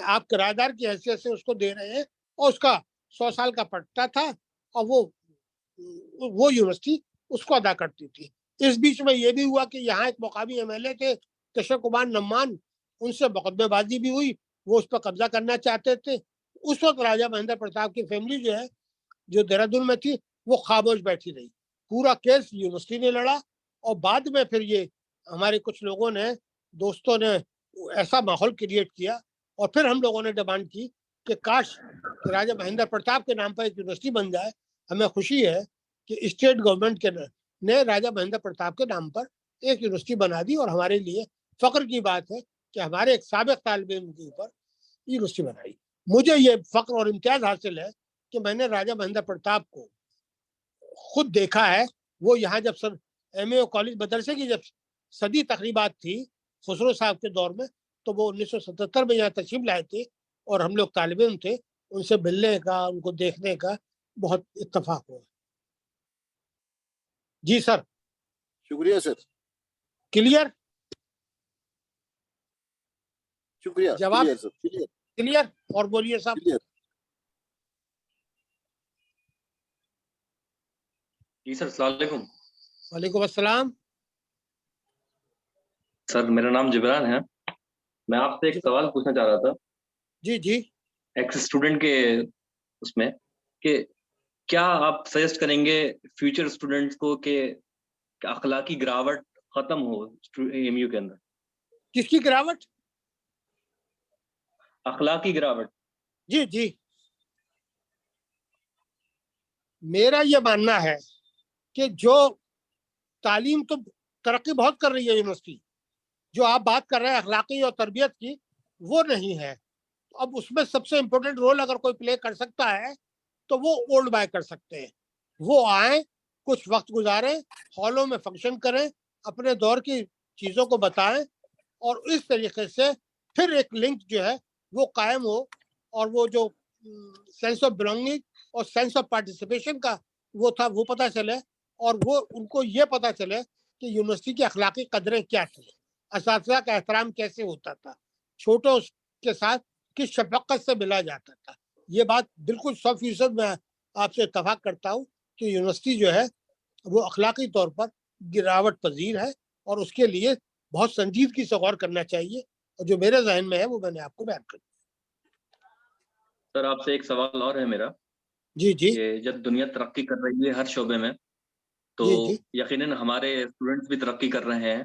آپ کرایہ دار کی حیثیت سے اس کو دے رہے ہیں, اور اس کا 100 سال کا پٹا تھا, اور وہ یونیورسٹی اس کو ادا کرتی تھی. اس بیچ میں یہ بھی ہوا کہ یہاں ایک مقامی ایم ایل اے تھے کشور کمار نمان, ان سے مقدمے بازی بھی ہوئی, وہ اس پر قبضہ کرنا چاہتے تھے. اس وقت راجہ مہندر پرتاپ کی فیملی جو ہے جو دہرادون میں تھی وہ خاموش بیٹھی رہی. پورا کیس یونیورسٹی نے لڑا, اور بعد میں پھر یہ ہمارے کچھ لوگوں نے, دوستوں نے ایسا ماحول کریٹ کیا, اور پھر ہم لوگوں نے ڈیمانڈ کی کہ کاش کہ راجہ مہندر پرتاپ کے نام پر ایک یونیورسٹی بن جائے. ہمیں خوشی ہے کہ اسٹیٹ گورنمنٹ نے راجہ مہندر پرتاپ کے نام پر ایک یونیورسٹی بنا دی, اور ہمارے لیے فخر کی بات ہے کہ ہمارے ایک سابق طالب علم کے اوپر یونیورسٹی بنائی. مجھے یہ فخر اور امتیاز حاصل ہے کہ میں نے راجہ مہندر پرتاپ کو خود دیکھا ہے. وہ یہاں جب ایم اے کالج مدرسے کی جب صدی تقریبات تھی خسرو صاحب کے دور میں, تو وہ 1977 میں یہاں تشریف لائے تھے, اور ہم لوگ طالب علم تھے. ان سے ملنے کا, ان کو دیکھنے کا بہت اتفاق ہوا. جی سر. شکریہ سر. کلیئر. شکریہ. جواب کلیئر سر. کلیئر. اور بولیے صاحب. کلیئر. جی سر, السلام علیکم. وعلیکم السلام. سر میرا نام جبران ہے. میں آپ سے ایک سوال پوچھنا چاہ رہا تھا. جی جی. ایکس اسٹوڈنٹ کے اس میں کہ کیا آپ سجیسٹ کریں گے فیوچر اسٹوڈنٹس کو کہ اخلاقی گراوٹ ختم ہو ایم یو کے اندر؟ کس کی گراوٹ؟ اخلاقی گراوٹ. جی جی. میرا یہ ماننا ہے کہ جو تعلیم تو ترقی بہت کر رہی ہے یونیورسٹی, جو آپ بات کر رہے ہیں اخلاقی اور تربیت کی وہ نہیں ہے. اب اس میں سب سے امپورٹنٹ رول اگر کوئی پلے کر سکتا ہے تو وہ اولڈ بائے کر سکتے ہیں. وہ آئیں, کچھ وقت گزاریں, ہالوں میں فنکشن کریں, اپنے دور کی چیزوں کو بتائیں, اور اس طریقے سے پھر ایک لنک جو ہے وہ قائم ہو, اور وہ جو سینس آف بلانگنگ اور سینس آف پارٹیسپیشن کا وہ تھا وہ پتہ چلے, اور وہ ان کو یہ پتہ چلے کہ یونیورسٹی کی اخلاقی قدریں کیا تھیں, اساتذہ کا احترام کیسے ہوتا تھا, چھوٹوں کے ساتھ کس شفقت سے ملا جاتا تھا. یہ بات بالکل 100% میں آپ سے اتفاق کرتا ہوں کہ یونیورسٹی جو ہے وہ اخلاقی طور پر گراوٹ پذیر ہے, اور اس کے لیے بہت سنجیدگی سے غور کرنا چاہیے, اور جو میرے ذہن میں ہے وہ میں نے آپ کو بیان کر دیا. سر آپ سے ایک سوال اور ہے میرا. جی جی. کہ جب دنیا ترقی کر رہی ہے ہر شعبے میں, تو جی جی. یقیناً ہمارے اسٹوڈنٹس بھی ترقی کر رہے ہیں,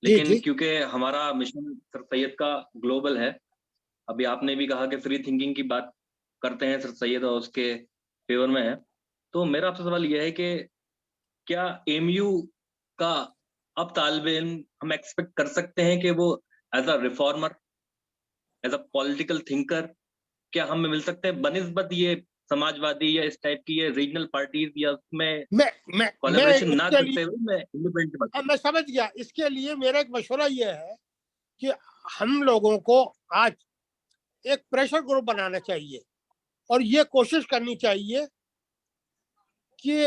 جی لیکن جی. کیونکہ ہمارا مشن سر سید کا گلوبل ہے, ابھی آپ نے بھی کہا کہ فری تھنکنگ کی بات کرتے ہیں سر سید اور اس کے فیور میں ہے, تو میرا آپ سے سوال یہ ہے کہ کیا ایم یو کا اب طالب علم ہم ایکسپیکٹ کر سکتے ہیں کہ وہ as a reformer, as a political thinker کیا ہمیں مل سکتے ہیں بنسبت یہ سماجوادی یا اس ٹائپ کی ریجنل پارٹیز یا اس میں کولیبریشن نہ کرتے ہوئے میں سمجھ گیا. اس کے لیے میرا ایک مشورہ یہ ہے کہ ہم لوگوں کو آج ایک پریشر گروپ بنانا چاہیے, اور یہ کوشش کرنی چاہیے کہ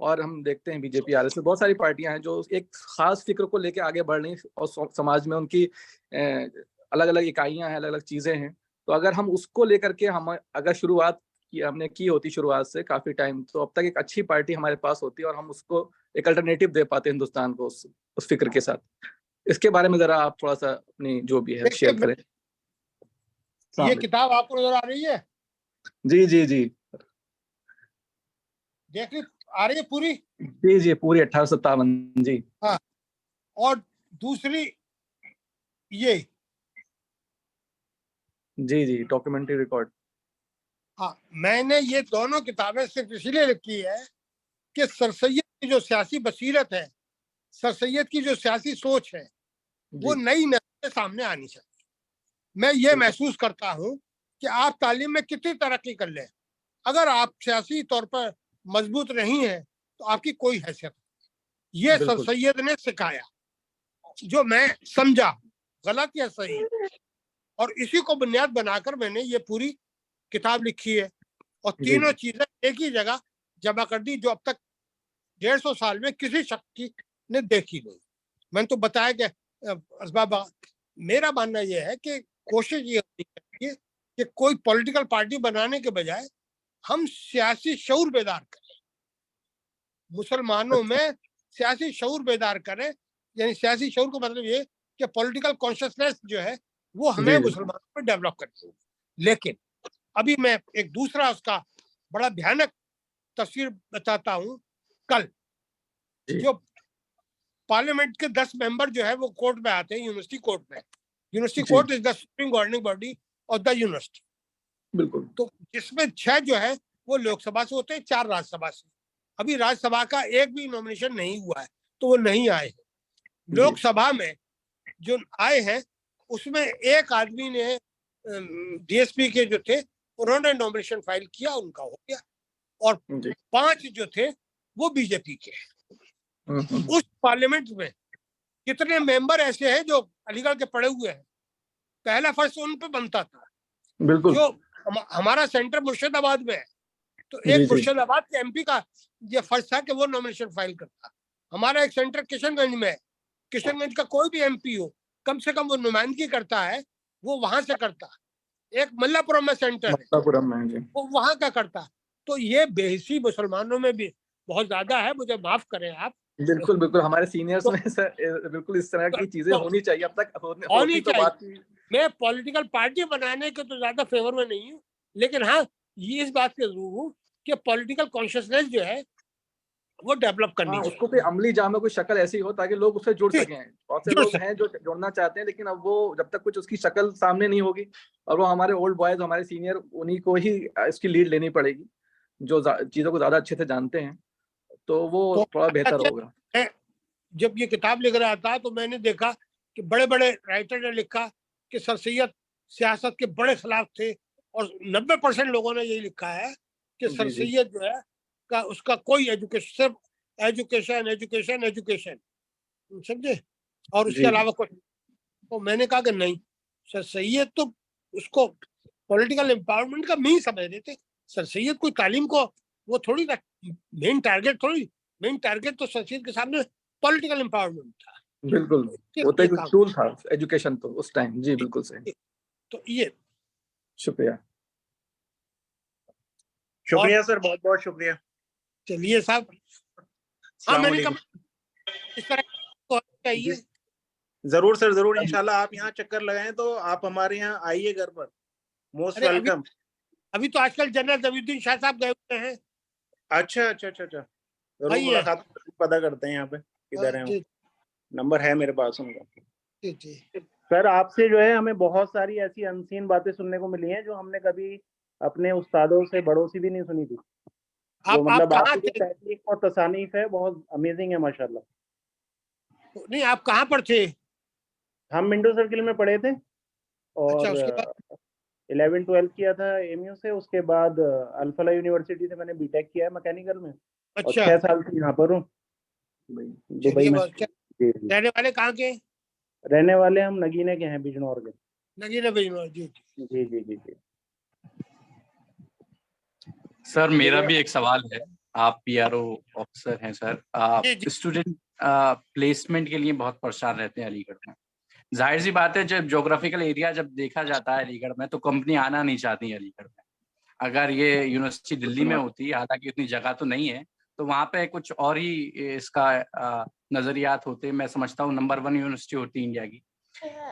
اور ہم دیکھتے ہیں بی جے پی RSS بہت ساری پارٹیاں ہیں جو ایک خاص فکر کو لے کے آگے بڑھ رہی ہیں اور سماج میں ان کی الگ الگ اکائیاں ہیں, الگ الگ چیزیں ہیں. تو اگر ہم اس کو لے کر کے اگر شروعات ہم نے کی ہوتی شروعات سے کافی ٹائم, تو اب تک ایک اچھی پارٹی ہمارے پاس ہوتی اور ہم اس کو ایک الٹرنیٹو دے پاتے ہندوستان کو اس فکر کے ساتھ. اس کے بارے میں ذرا آپ تھوڑا سا اپنی جو بھی ہے شیئر کریں. یہ کتاب آپ کو نظر آ رہی ہے؟ جی جی جی دیکھ آ رہی ہے پوری؟ جی جی پوری 1857. جی ہاں. اور دوسری یہ جی جی ڈاکیومنٹری ریکارڈ. ہاں, میں نے یہ دونوں کتابیں صرف اس لیے لکھی ہے کہ سر سید کی جو سیاسی بصیرت ہے, سر سید کی جو سیاسی سوچ ہے, وہ نئی نسل کے سامنے آنی چاہیے. میں یہ محسوس کرتا ہوں کہ آپ تعلیم میں کتنی ترقی کر لیں, اگر آپ سیاسی طور پر مضبوط نہیں ہیں تو آپ کی کوئی حیثیت نہیں. یہ سر سید نے سکھایا, جو میں سمجھا غلط یا صحیح, اور اسی کو بنیاد بنا کر میں نے یہ پوری کتاب لکھی ہے. اور تینوں چیزیں ایک ہی جگہ جمع کر دی جو اب تک 150 سال میں کسی شخص کی نے دیکھی نہیں. میں نے تو بتایا کہ اسباب, میرا ماننا یہ ہے کہ کوشش یہ ہونی چاہیے کہ کوئی پولیٹیکل پارٹی بنانے کے بجائے ہم سیاسی شعور بیدار کریں, مسلمانوں میں سیاسی شعور بیدار کریں. یعنی سیاسی شعور کا مطلب یہ کہ پولیٹیکل کانشسنس جو ہے وہ ہمیں مسلمانوں میں ڈیولپ کرنی ہوگی. لیکن ابھی میں ایک دوسرا اس کا بڑا بھیانک تصویر بتاتا ہوں. کل جو پارلیمنٹ کے 10 ممبر جو ہے وہ کورٹ میں آتے ہیں, یونیورسٹی کورٹ میں. University court is the supreme governing body of the university. بالکل. تو جس میں 6 جو ہے وہ لوک سبھا سے ہوتے ہیں, 4 راج سبھا سے. ابھی راج سبھا کا ایک بھی نومینیشن نہیں ہوا ہے تو وہ نہیں آئے ہیں. لوک سبھا میں جو آئے ہیں اس میں ایک آدمی نے ڈی ایس پی کے جو تھے انہوں نے نومینیشن فائل کیا, ان کا ہو گیا. اور 5 جو تھے وہ بی جے پی کے. اس پارلیمنٹ میں کتنے ممبر ایسے ہیں جو علی گڑھ کے پڑے ہوئے ہیں؟ پہلا فرض ان پہ بنتا تھا. بالکل. جو ہمارا سینٹر مرشد آباد میں ہے تو ایک مرشد آباد کے MP کا یہ فرض تھا کہ وہ نومینیشن فائل کرتا. ہمارا ایک سینٹر کشن گنج میں ہے, کشن گنج کا کوئی بھی MP ہو کم سے کم وہ نمائندگی کرتا ہے, وہ وہاں سے کرتا. ایک ملا پورم میں سینٹر ہے وہ وہاں کا کرتا. تو یہ بے حسی مسلمانوں میں بھی بہت زیادہ ہے, مجھے معاف کریں آپ. بالکل بالکل ہمارے سینئرز میں بالکل اس طرح کی چیزیں ہونی چاہیے, اب تک ہونی چاہیے. میں پولیٹیکل پارٹی بنانے کے تو زیادہ فیور میں نہیں ہوں, لیکن ہاں یہ اس بات کے ضرور ہوں کہ پولیٹیکل کانشسنس جو ہے وہ ڈیولپ کرنی چاہیے. اس کو کوئی عملی جامع کوئی شکل ایسی ہو تاکہ لوگ اس سے جڑ سکیں. بہت سے لوگ ہیں جو جڑنا چاہتے ہیں لیکن اب وہ جب تک کچھ اس کی شکل سامنے نہیں ہوگی, اور وہ ہمارے اولڈ بوائز ہمارے سینئر انہی کو ہی اس کی لیڈ لینی پڑے گی جو چیزوں کو زیادہ اچھے سے جانتے ہیں, تو وہ تھوڑا بہتر ہوگا. جب یہ کتاب لکھ رہا تھا تو میں نے دیکھا کہ بڑے بڑے رائٹر نے لکھا کہ سر سید سیاست کے بڑے خلاف تھے, اور 90% لوگوں نے یہی لکھا ہے کہ سر سید جو ہے اس کا کوئی ایجوکیشن, صرف ایجوکیشن ایجوکیشن ایجوکیشن, سمجھے, اور اس کے علاوہ کچھ. تو میں نے کہا کہ نہیں, سر سید تو اس کو پولیٹیکل امپاورمنٹ کا نہیں سمجھ تھے. سر سید کوئی تعلیم کو وہ تھوڑی تھا مین ٹارگیٹ تو سر سید کے سامنے پولیٹیکل امپاورمنٹ تھا. بالکل وہ تو ایک ٹول تھا ایجوکیشن تو اس ٹائم. جی بالکل صحیح. تو یہ شکریہ سر, بہت بہت شکریہ. چلیے صاحب, ہاں میں نے کہا اس طرح چاہیے. ضرور سر ضرور, انشاءاللہ آپ یہاں چکر لگائیں تو آپ ہمارے یہاں آئیے گھر پر, موسٹ ویلکم. ابھی تو آج کل جنرل ضوی الدین شاہ صاحب گئے ہوئے ہیں. اچھا اچھا اچھا اچھا, ضرور ملاقات پتہ کرتے ہیں یہاں پہ کدھر ہیں. نمبر ہے میرے پاس ان کا. سر آپ سے جو ہے ہمیں بہت ساری ایسی انسین باتیں سننے کو ملی ہیں جو ہم نے کبھی اپنے استادوں سے بڑوں سے بھی نہیں سنی تھی. مطلب آپ کی تحقیق اور تصانیف ہے بہت امیزنگ ہے ماشاءاللہ. نہیں آپ کہاں پر تھے؟ ہم منڈو سرکل میں پڑھے تھے, اور 11-12 کیا تھا MU سے. اس کے بعد الفلا یونیورسٹی سے میں نے بی ٹیک کیا ہے میکینیکل میں, اور 6 سال سے یہاں پر ہوں دبئی میں. رہنے والے کہاں کے؟ رہنے والے ہم نگینے کے ہیں, بجنور کے. نگینے بجنور. جی جی جی جی جی. سر میرا بھی ایک سوال ہے. آپ PRO آفیسر ہیں سر. اسٹوڈنٹ پلیسمنٹ کے لیے بہت پریشان رہتے ہیں علی گڑھ میں. ظاہر سی بات ہے جب جغرافیکل ایریا جب دیکھا جاتا ہے علی گڑھ میں تو کمپنی آنا نہیں چاہتی علی گڑھ میں. اگر یہ یونیورسٹی دلی میں ہوتی حالانکہ اتنی جگہ تو نہیں ہے تو وہاں پہ کچھ اور ہی اس کا نظریات ہوتے. میں سمجھتا ہوں نمبر 1 یونیورسٹی ہوتی انڈیا کی.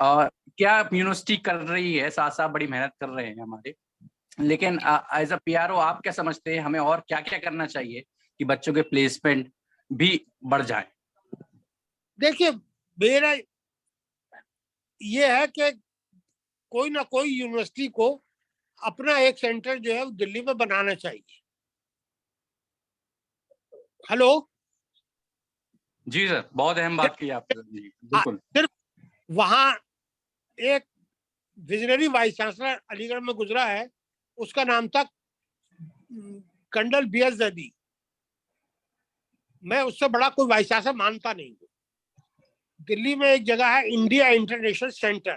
اور کیا یونیورسٹی کر رہی ہے ساتھ ساتھ بڑی محنت کر رہے ہیں ہمارے, لیکن ایز اے PRO آپ کیا سمجھتے ہیں ہمیں اور کیا کیا کرنا چاہیے کہ بچوں کے پلیسمنٹ بھی بڑھ جائیں؟ دیکھیے میرا یہ ہے کہ کوئی نہ کوئی یونیورسٹی کو اپنا ایک سینٹر جو ہے دلی میں بنانا چاہیے. ہلو جی سر, بہت اہم بات کی آپ نے. جی بالکل. صرف وہاں ایک وزنری وائس چانسلر علی گڑھ میں گزرا ہے, اس کا نام تھا کنڈل BS زیدی. میں اس سے بڑا کوئی وائس چانسلر مانتا نہیں ہوں. دلی میں ایک جگہ ہے انڈیا انٹرنیشنل سینٹر,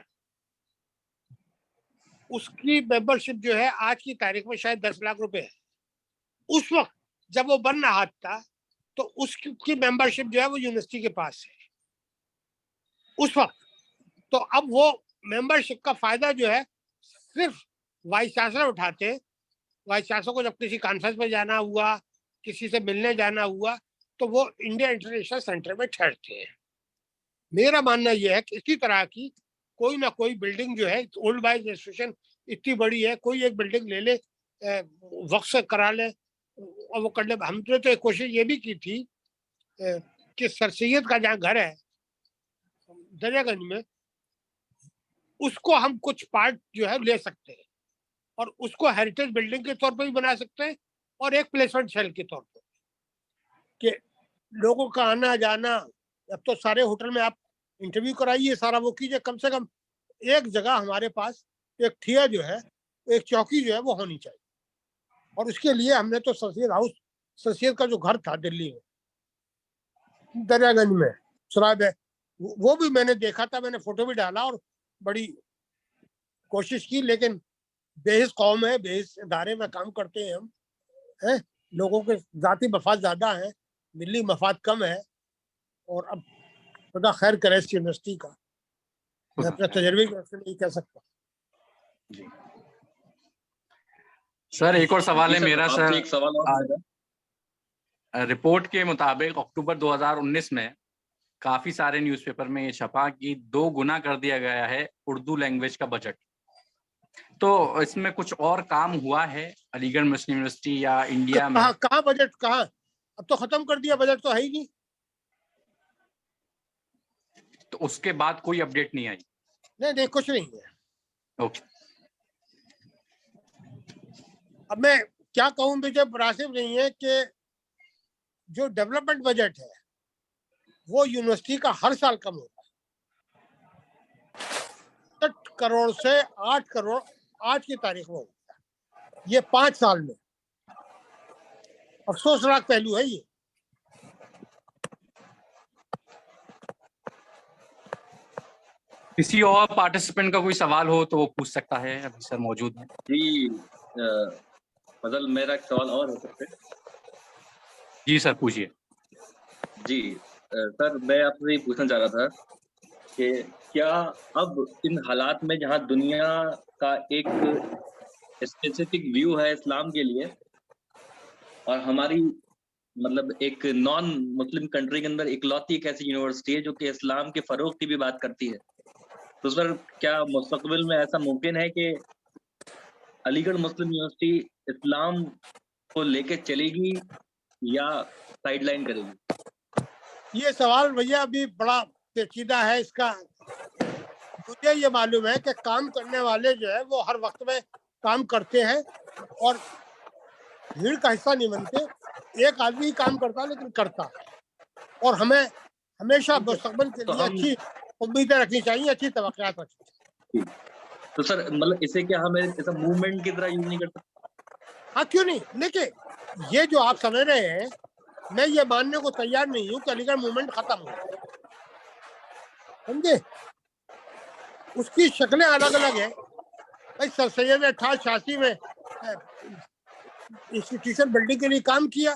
اس کی ممبرشپ جو ہے آج کی تاریخ میں شاید 10 لاکھ روپے ہے. اس وقت جب وہ بن رہا تھا تو اس کی ممبرشپ جو ہے وہ یونیورسٹی کے پاس ہے اس وقت. تو اب وہ ممبرشپ کا فائدہ جو ہے صرف وائس چانسلر اٹھاتے. وائس چانسلر کو جب کسی کانفرنس میں جانا ہوا, کسی سے ملنے جانا ہوا, تو وہ انڈیا انٹرنیشنل سینٹر میں ٹھہرتے ہیں. میرا ماننا یہ ہے کہ اسی طرح کی کوئی نہ کوئی بلڈنگ جو ہے, اولڈ بائز انسٹیٹیوشن اتنی بڑی ہے, کوئی ایک بلڈنگ لے لے, وقت سے کرا لے اور وہ کر لے. ہم نے تو ایک کوشش یہ بھی کی تھی کہ سر سید کا جہاں گھر ہے دریا گنج میں, اس کو ہم کچھ پارٹ جو ہے لے سکتے ہیں اور اس کو ہیریٹیج بلڈنگ کے طور پہ بھی بنا سکتے ہیں اور ایک پلیسمنٹ سیل کے طور پہ, کہ لوگوں کا آنا جانا. اب تو سارے ہوٹل میں آپ انٹرویو کرائیے, سارا وہ کیجیے, کم سے کم ایک جگہ ہمارے پاس ایک ٹھیا جو ہے, ایک چوکی جو ہے وہ ہونی چاہیے. اور اس کے لیے ہم نے تو سر سید ہاؤس, سر سید کا جو گھر تھا دلی میں دریا گنج میں سرائے ہے, وہ بھی میں نے دیکھا تھا, میں نے فوٹو بھی ڈالا اور بڑی کوشش کی. لیکن بےحس قوم ہے, بےحس ادارے میں کام کرتے ہیں ہم, لوگوں کے ذاتی مفاد زیادہ ہیں, ملی مفاد کم ہے. اور اب خدا خیر کرے اس یونیورسٹی کا, میں اپنے تجربے کی وجہ سے نہیں کہہ سکتا. سر ایک اور سوال ہے میرا. سر ایک سوال اور رپورٹ کے مطابق اکتوبر 2019 میں کافی سارے نیوز پیپر میں یہ چھپا کہ 2 گنا کر دیا گیا ہے اردو لینگویج کا بجٹ. تو اس میں کچھ اور کام ہوا ہے علی گڑھ مسلم یونیورسٹی یا انڈیا میں؟ کہاں بجٹ, کہاں, اب تو ختم کر دیا, بجٹ تو ہے ہی نہیں. تو اس کے بعد کوئی اپڈیٹ نہیں آئی؟ نہیں کچھ نہیں ہے. اوکے. اب میں کیا کہوں, مجھے مناسب نہیں ہے کہ جو ڈیولپمنٹ بجٹ ہے وہ یونیورسٹی کا ہر سال کم ہوتا ہے. 8 کروڑ سے 8 کروڑ آج کی تاریخ میں ہوتا ہے, یہ 5 سال میں. افسوسناک پہلو ہے یہ. کسی اور پارٹیسپینٹ کا کوئی سوال ہو تو وہ پوچھ سکتا ہے, ابھی سر موجود ہیں. جی فضل, میرا ایک سوال اور ہو سکتا ہے؟ جی سر پوچھیے. جی سر, میں آپ سے یہ پوچھنا چاہ رہا تھا کہ کیا اب ان حالات میں جہاں دنیا کا ایک اسپیسیفک ویو ہے اسلام کے لیے اور ہماری مطلب ایک نان مسلم کنٹری کے اندر اکلوتی ایک ایسی یونیورسٹی ہے جو کہ اسلام کے فروغ کی بھی بات کرتی ہے, تو سر کیا مستقبل میں ایسا ممکن ہے کہ علی گڑھ مسلم یونیورسٹی اسلام کو لے کے چلے گی یا سائڈ لائن کرے گی؟ یہ سوال بھیا ابھی بڑا پیچیدہ ہے. اس کا مجھے یہ معلوم ہے کہ کام کرنے والے جو ہے وہ ہر وقت میں کام کرتے ہیں اور بھیڑ کا حصہ نہیں بنتے. ایک آدمی کام کرتا ہے لیکن کرتا ہے, اور ہمیں ہمیشہ مستقبل کے لیے اچھی امیدیں رکھنی چاہیے, اچھی توقعات رکھنی چاہیے. تو سر مطلب اسے کیا ہمیں ایسا موومنٹ کی طرح یوز نہیں کر سکتے؟ ہاں کیوں نہیں. دیکھیں یہ جو آپ سمجھ رہے ہیں, میں یہ ماننے کو تیار نہیں ہوں کہ علی گڑھ موومنٹ ختم ہو, سمجھے. اس کی شکلیں الگ الگ ہیں. بھائی سر سید نے 88 میں انسٹیٹیوشن بلڈنگ کے لیے کام کیا,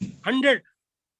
100।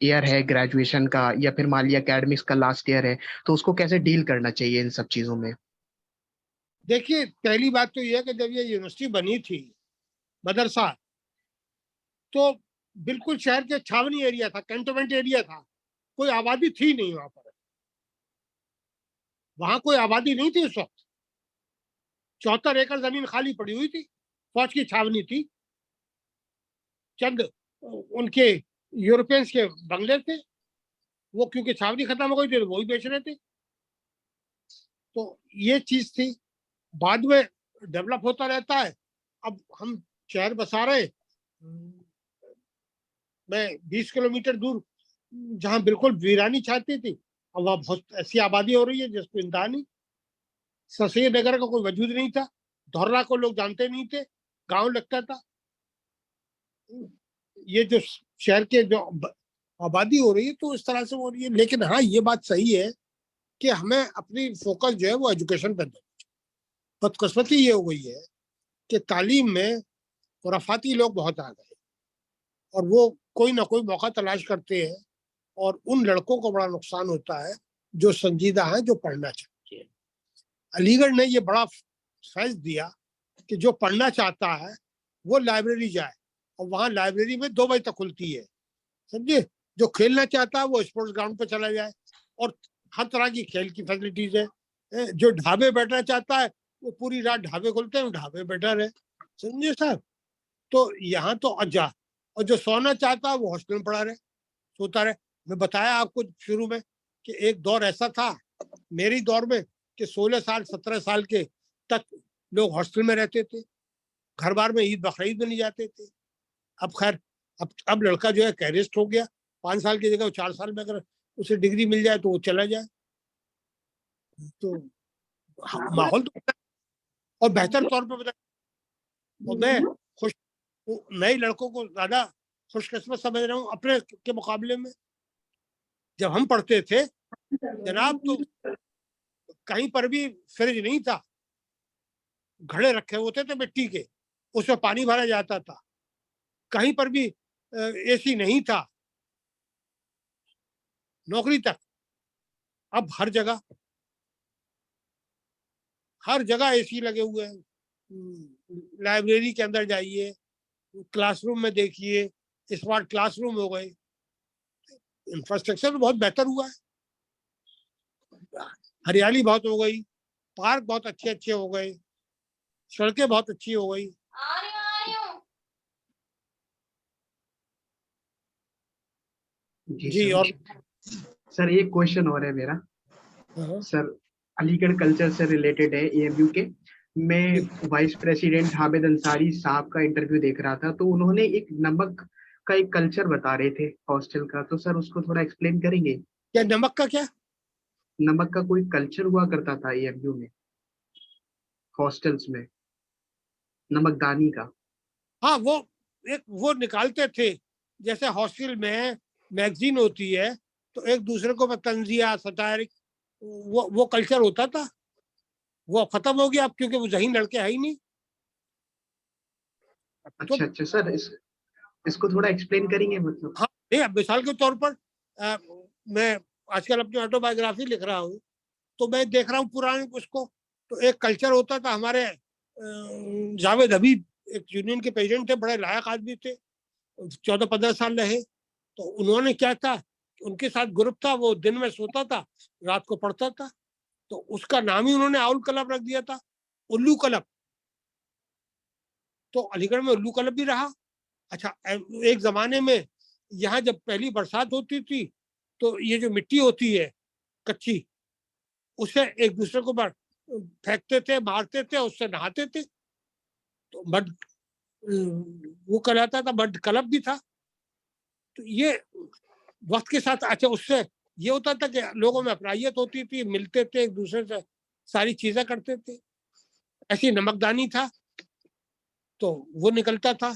ایئر ہے گریجویشن کا یا پھر مان لیا اکیڈمکس کا لاسٹ ایئر ہے, تو اس کو کیسے ڈیل کرنا چاہیے ان سب چیزوں میں؟ دیکھیے پہلی بات تو یہ ہے کہ جب یہ یونیورسٹی بنی تھی مدرسہ, تو بالکل شہر کے چھاونی ایریا تھا, کینٹونمنٹ ایریا تھا, کوئی آبادی تھی نہیں وہاں پر, وہاں کوئی آبادی نہیں تھی اس وقت. 74 ایکڑ زمین خالی پڑی ہوئی تھی, فوج کی چھاونی تھی, چند ان کے یورپینس کے بنگلے تھے, وہ کیونکہ چھاونی ختم ہو گئی تھی وہی بیچ رہے تھے. تو یہ چیز تھی, بعد میں ڈیولپ ہوتا رہتا ہے. اب ہم شہر بسا رہے, میں 20 کلومیٹر دور جہاں بالکل ویرانی چھاتی تھی, اب وہاں بہت ایسی آبادی ہو رہی ہے جس کو انتہا نہیں. سر سید نگر کا کوئی وجود نہیں تھا, دھورا کو لوگ جانتے نہیں تھے, گاؤں لگتا تھا. یہ جو شہر کے جو آبادی ہو رہی ہے تو اس طرح سے ہو رہی ہے. لیکن ہاں یہ بات صحیح ہے کہ ہمیں اپنی فوکس جو ہے وہ ایجوکیشن پہ دے. بدقسمتی یہ ہو گئی ہے کہ تعلیم میں خرافاتی لوگ بہت آ گئے, اور وہ کوئی نہ کوئی موقع تلاش کرتے ہیں, اور ان لڑکوں کو بڑا نقصان ہوتا ہے جو سنجیدہ ہیں, جو پڑھنا چاہتے ہیں. علی گڑھ نے یہ بڑا فیض دیا کہ جو پڑھنا چاہتا ہے وہ لائبریری جائے, اور وہاں لائبریری میں 2 بجے تک کھلتی ہے, سمجھے. جو کھیلنا چاہتا ہے وہ اسپورٹس گراؤنڈ پہ چلا جائے, اور ہر طرح کی کھیل کی فیسلٹیز ہے. جو ڈھابے بیٹھنا چاہتا ہے وہ پوری رات ڈھابے کھلتے ہیں, ڈھابے بیٹھا رہے, سمجھے صاحب. تو یہاں تو اجا, اور جو سونا چاہتا ہے وہ ہاسٹل میں پڑا رہے, سوتا رہے. میں بتایا آپ کو شروع میں کہ ایک دور ایسا تھا میری دور میں کہ 16 سال 17 سال کے تک لوگ ہاسٹل میں رہتے تھے, گھر بار میں عید بقرعید میں نہیں جاتے تھے. اب خیر اب لڑکا جو ہے کیریسٹ ہو گیا, 5 سال کی جگہ 4 سال میں اگر اسے ڈگری مل جائے تو وہ چلا جائے. تو ماحول تو اور بہتر طور پہ اور میں خوش نئے لڑکوں کو زیادہ خوش قسمت سمجھ رہا ہوں اپنے کے مقابلے میں. جب ہم پڑھتے تھے جناب تو کہیں پر بھی فریج نہیں تھا, گھڑے رکھے ہوتے تھے مٹی کے, اس میں پانی بھرا جاتا تھا. کہیں پر بھی اے سی نہیں تھا, نوکری تک. اب ہر جگہ اے سی لگے ہوئے ہیں. لائبریری کے اندر جائیے, کلاس روم میں دیکھیے, اسمارٹ کلاس روم ہو گئے. انفراسٹرکچر بہت بہتر ہوا ہے, ہریالی بہت ہو گئی, پارک بہت اچھے ہو گئے, سڑکیں بہت اچھی ہو گئی. جی. اور سر ایک کوشچن اور ہے میرا سر, علی گڑھ کلچر سے ریلیٹڈ ہے, اے ایم یو کے. میں وائس پریزیڈنٹ حامد انصاری صاحب کا انٹرویو دیکھ رہا تھا, تو انہوں نے ایک نمک کا ایک کلچر بتا رہے تھے ہاسٹل کا, تو سر اس کو تھوڑا ایکسپلین کریں گے؟ کیا نمک کا کیا؟ نمک کا کوئی کلچر ہوا کرتا تھا اے ایم یو میں ہاسٹلس میں, نمک دانی کا. ہاں وہ نکالتے تھے, جیسے ہاسٹل میں میگزین ہوتی ہے تو ایک دوسرے کو طنزیہ سٹائرک وہ کلچر ہوتا تھا. وہ ختم ہو گیا اب, کیونکہ وہ ذہین لڑکے ہے ہی نہیں. اچھا سر, اس کو تھوڑا ایکسپلین کریں گے مطلب؟ ہاں نہیں, اب مثال کے طور پر میں آج کل اپنی آٹو بایوگرافی لکھ رہا ہوں, تو میں دیکھ رہا ہوں پرانے اس کو. تو ایک کلچر ہوتا تھا, ہمارے جاوید حبیب ایک یونین کے پریزیڈنٹ تھے, بڑے لائق آدمی تھے, 14-15 سال رہے. تو انہوں نے کیا تھا, ان کے ساتھ گروپ تھا, وہ دن میں سوتا تھا, رات کو پڑھتا تھا. تو اس کا نام ہی انہوں نے اول کلب رکھ دیا تھا, الو کلب. تو علی گڑھ میں الو کلب بھی رہا. اچھا, ایک زمانے میں یہاں جب پہلی برسات ہوتی تھی تو یہ جو مٹی ہوتی ہے کچی, اسے ایک دوسرے کو پھینکتے تھے, مارتے تھے, اس سے نہاتے تھے. تو مڈ وہ کہلاتا تھا, مڈ کلب بھی تھا. تو یہ وقت کے ساتھ اچھا اس سے یہ ہوتا تھا کہ لوگوں میں اپنائیت ہوتی تھی, ملتے تھے ایک دوسرے سے, ساری چیزیں کرتے تھے. ایسی نمکدانی تھا تو وہ نکلتا تھا,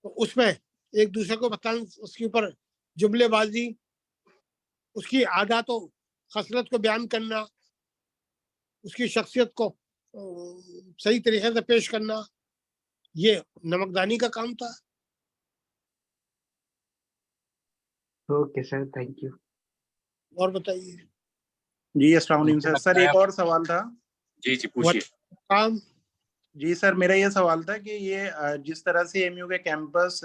تو اس میں ایک دوسرے کو بتانا, اس کے اوپر جملے بازی, اس کی عادات و خصلت کو بیان کرنا, اس کی شخصیت کو صحیح طریقے سے پیش کرنا, یہ نمکدانی کا کام تھا. Okay sir, thank you. اور بتائیے. جی السلام علیکم سر. سر ایک اور سوال تھا. جی جی پوچھیے. جی سر میرا یہ سوال تھا کہ یہ جس طرح سے ایم یو کے کیمپس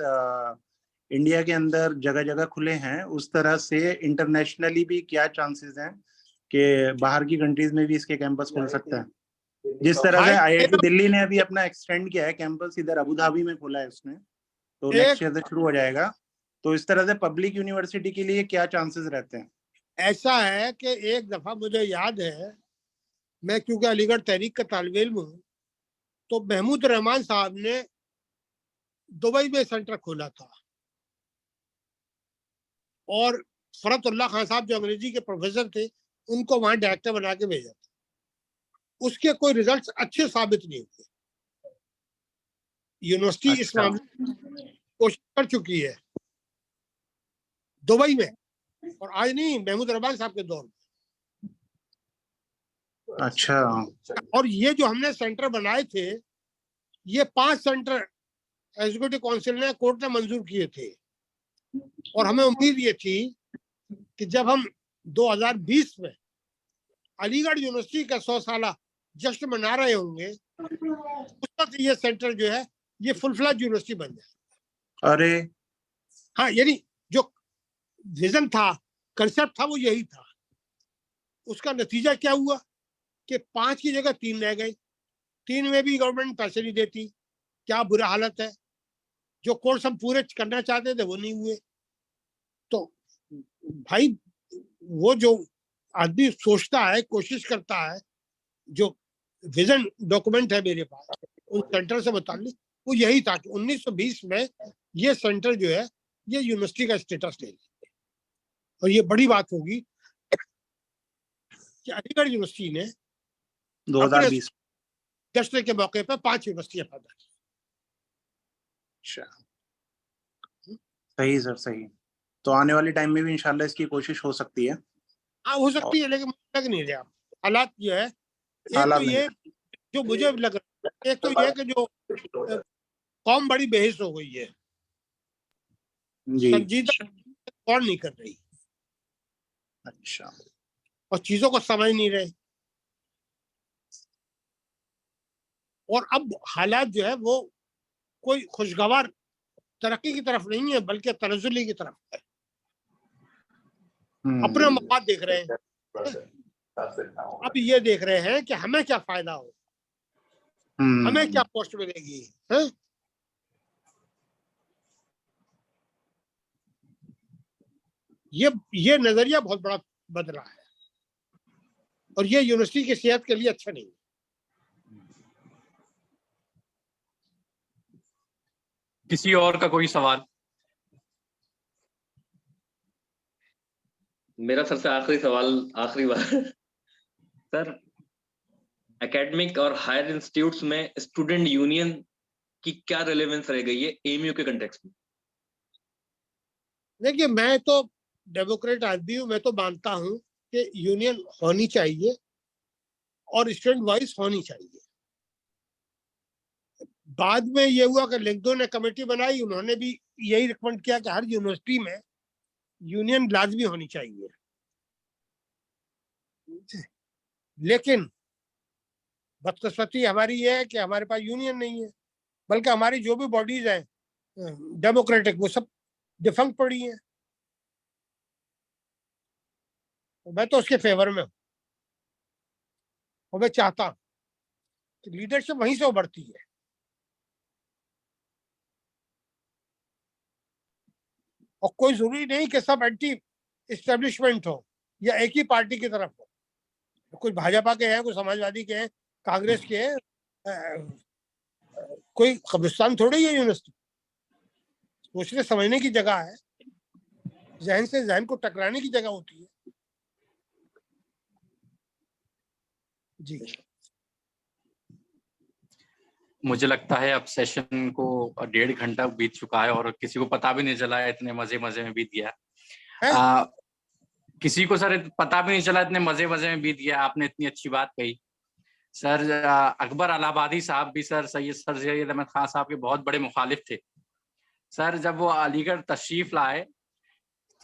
انڈیا کے اندر جگہ جگہ کھلے ہیں, اس طرح سے انٹرنیشنلی بھی کیا چانسز ہیں کہ باہر کی کنٹریز میں بھی اس کے کیمپس کھل سکتا ہے؟ جس طرح سے آئی آئی ٹی دلی نے ابھی اپنا ایکسٹینڈ کیا ہے کیمپس, ادھر ابو دھابی میں کھولا ہے اس نے, تو نیکسٹ ایئر سے شروع ہو جائے گا, تو اس طرح سے پبلک یونیورسٹی کے لیے کیا چانسز رہتے ہیں؟ ایسا ہے کہ ایک دفعہ مجھے یاد ہے, میں کیونکہ علی گڑھ تحریک کا طالب علم ہوں, تو محمود رحمان صاحب نے دبئی میں سینٹر کھولا تھا, اور فرت اللہ خان صاحب جو انگریزی کے پروفیسر تھے ان کو وہاں ڈائریکٹر بنا کے بھیجا تھا. اس کے کوئی ریزلٹس اچھے ثابت نہیں ہوئے. یونیورسٹی اس معاملے میں کوشش کر چکی ہے دبئی میں, اور آج نہیں, محمود رحمان صاحب کے دور میں. اچھا. اور یہ جو ہم نے سینٹر بنائے تھے, یہ 5 سینٹر ایگزیکٹو کونسل نے, کورٹ نے منظور کیے تھے, اور ہمیں امید یہ تھی کہ جب ہم 2020 میں علی گڑھ یونیورسٹی کا 100 سالہ جشن منا رہے ہوں گے, اس وقت یہ سینٹر جو ہے یہ فل فلیج یونیورسٹی بن جائے. ارے ہاں, یعنی جو ویژن تھا, کنسپٹ تھا, وہ یہی تھا. اس کا نتیجہ کیا ہوا کہ 5 کی جگہ 3 رہ گئے. 3 میں بھی گورنمنٹ پیسے نہیں دیتی. کیا برا حالت ہے. جو کورس ہم پورے کرنا چاہتے تھے وہ نہیں ہوئے. تو بھائی وہ جو آدمی سوچتا ہے, کوشش کرتا ہے, جو ویژن ڈاکومنٹ ہے میرے پاس ان سینٹر سے متعلق, وہ یہی تھا کہ 1920 میں یہ سینٹر جو ہے یہ یونیورسٹی کا اسٹیٹس لے لیں. اور یہ بڑی بات ہوگی کہ علی گڑھ یونیورسٹی نے 2020 جشن کے موقع پہ 5 یونیورسٹیاں پیدا کی. صحیح سر, صحیح. تو آنے والے ٹائم میں بھی انشاءاللہ اس کی کوشش ہو سکتی ہے. ہاں ہو سکتی ہے, لیکن مجھے لگ نہیں رہا. حالات جو ہے, ایک حالات تو نہیں. یہ جو مجھے لگ رہا ہے, ایک تو یہ کہ جو قوم بڑی بحث ہو گئی ہے, جی. سنجیدہ غور نہیں کر رہی. اچھا. اور چیزوں کو سمجھ نہیں رہے. اور اب حالات جو ہے وہ کوئی خوشگوار ترقی کی طرف نہیں ہے, بلکہ تنزلی کی طرف ہے. اپنے مفاد دیکھ رہے ہیں. اب یہ دیکھ رہے ہیں کہ ہمیں کیا فائدہ ہو, ہمیں کیا پوسٹ ملے گی. یہ نظریہ بہت بڑا بدلا ہے, اور یہ یونیورسٹی کی صحت کے لیے اچھا نہیں. کسی اور کا کوئی سوال؟ میرا سب سے آخری سوال, آخری بار سر, اکیڈمک اور ہائر انسٹیٹیوٹس میں اسٹوڈنٹ یونین کی کیا ریلیونس رہ گئی ہے ایم یو کے کنٹیکسٹ میں؟ دیکھیے, میں تو ڈیموکریٹ آدمی ہوں, میں تو مانتا ہوں کہ یونین ہونی چاہیے اور اسٹوڈنٹ وائس ہونی چاہیے. بعد میں یہ ہوا کہ لنگدو نے کمیٹی بنائی, انہوں نے بھی یہی ریکمینڈ کیا کہ ہر یونیورسٹی میں یونین لازمی ہونی چاہیے. لیکن بدقسمتی ہماری یہ ہے کہ ہمارے پاس یونین نہیں ہے, بلکہ ہماری جو بھی باڈیز ہیں ڈیموکریٹک وہ سب ڈیفنکٹ پڑی ہیں. میں تو اس کے فیور میں ہوں, اور میں چاہتا ہوں کہ لیڈرشپ وہیں سے ابھرتی ہے. اور کوئی ضروری نہیں کہ سب اینٹی اسٹیبلشمنٹ ہو یا ایک ہی پارٹی کی طرف ہو. کچھ بھاجپا کے ہیں, کچھ سماجوادی کے ہیں, کانگریس کے ہیں. کوئی قبرستان تھوڑی ہے یونیورسٹی. سوچنے سمجھنے کی جگہ ہے, ذہن سے ذہن کو ٹکرانے کی جگہ ہوتی ہے. جی مجھے لگتا ہے اب سیشن کو 1.5 گھنٹہ بیت چکا ہے, اور کسی کو پتا بھی نہیں چلا ہے, اتنے مزے میں بیت گیا. کسی کو سر پتا بھی نہیں چلا, اتنے مزے میں بیت گیا. آپ نے اتنی اچھی بات کہی. سر اکبر الہ آبادی صاحب بھی سر سید احمد خان صاحب کے بہت بڑے مخالف تھے. سر جب وہ علی گڑھ تشریف لائے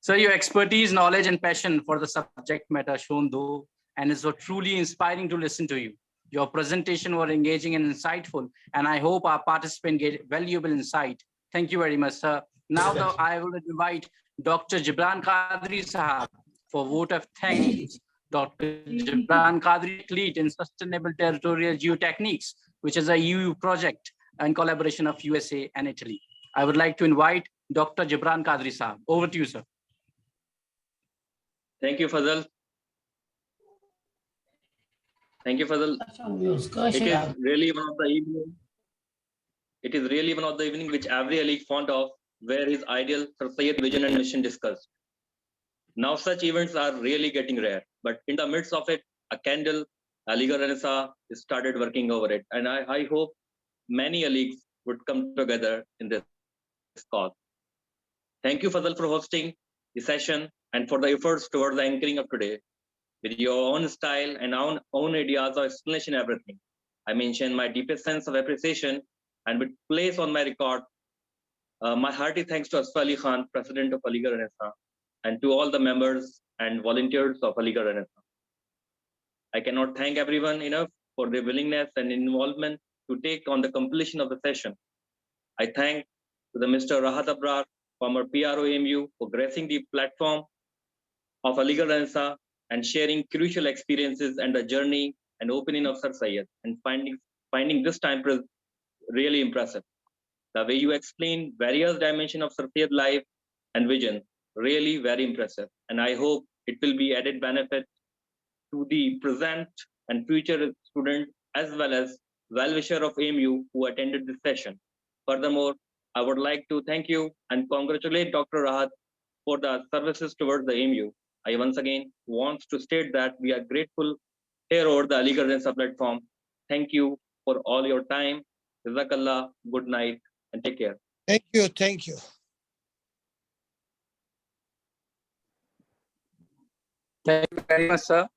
So your expertise, knowledge and passion for the subject matter shown though, and it's so truly inspiring to listen to you. Your presentation were engaging and insightful, and I hope our participants get valuable insight. Thank you very much, sir. Now I will invite Dr. Gibran Qadri Sahab for vote of thanks. Dr. Gibran Qadri lead in Sustainable Territorial Geotechniques, which is a EU project in collaboration of USA and Italy. I would like to invite Dr. Gibran Qadri Sahab. Over to you, sir. Thank you, Fazal. Thank you, Fazal. It is really one of the evening. It is really one of the evening which every alike fond of, where his ideal Sir Sayyid vision and mission discussed. Now such events are really getting rare, but in the midst of it, a candle, Aligarh Renaissance started working over it, and I hope many aligs would come together in this cause. Thank you, Fazal, for hosting the session and for the efforts towards the anchoring of today. With your own style and own ideas of explanation, everything. I mention my deepest sense of appreciation and would place on my record my hearty thanks to Asfa Ali Khan, President of Aligarh Renaissance, and to all the members and volunteers of Aligarh Renaissance. I cannot thank everyone enough for their willingness and involvement to take on the completion of the session. I thank to the Mr. Rahat Abrar, former PRO AMU, for gracing the platform of Aligarh Renaissance and sharing crucial experiences and the journey and opening of Sir Sayyid, and finding this time really impressive. The way you explain various dimensions of Sir Sayyid life and vision, really very impressive. And I hope it will be added benefit to the present and future students as well as well-wisher of AMU who attended this session. Furthermore, I would like to thank you and congratulate Dr. Rahat for the services towards the AMU. I once again want to state that we are grateful here over the Aligarh Renaissance platform. Thank you for all your time. Jazakallah, good night, and take care. Thank you, thank you. Thank you very much, sir.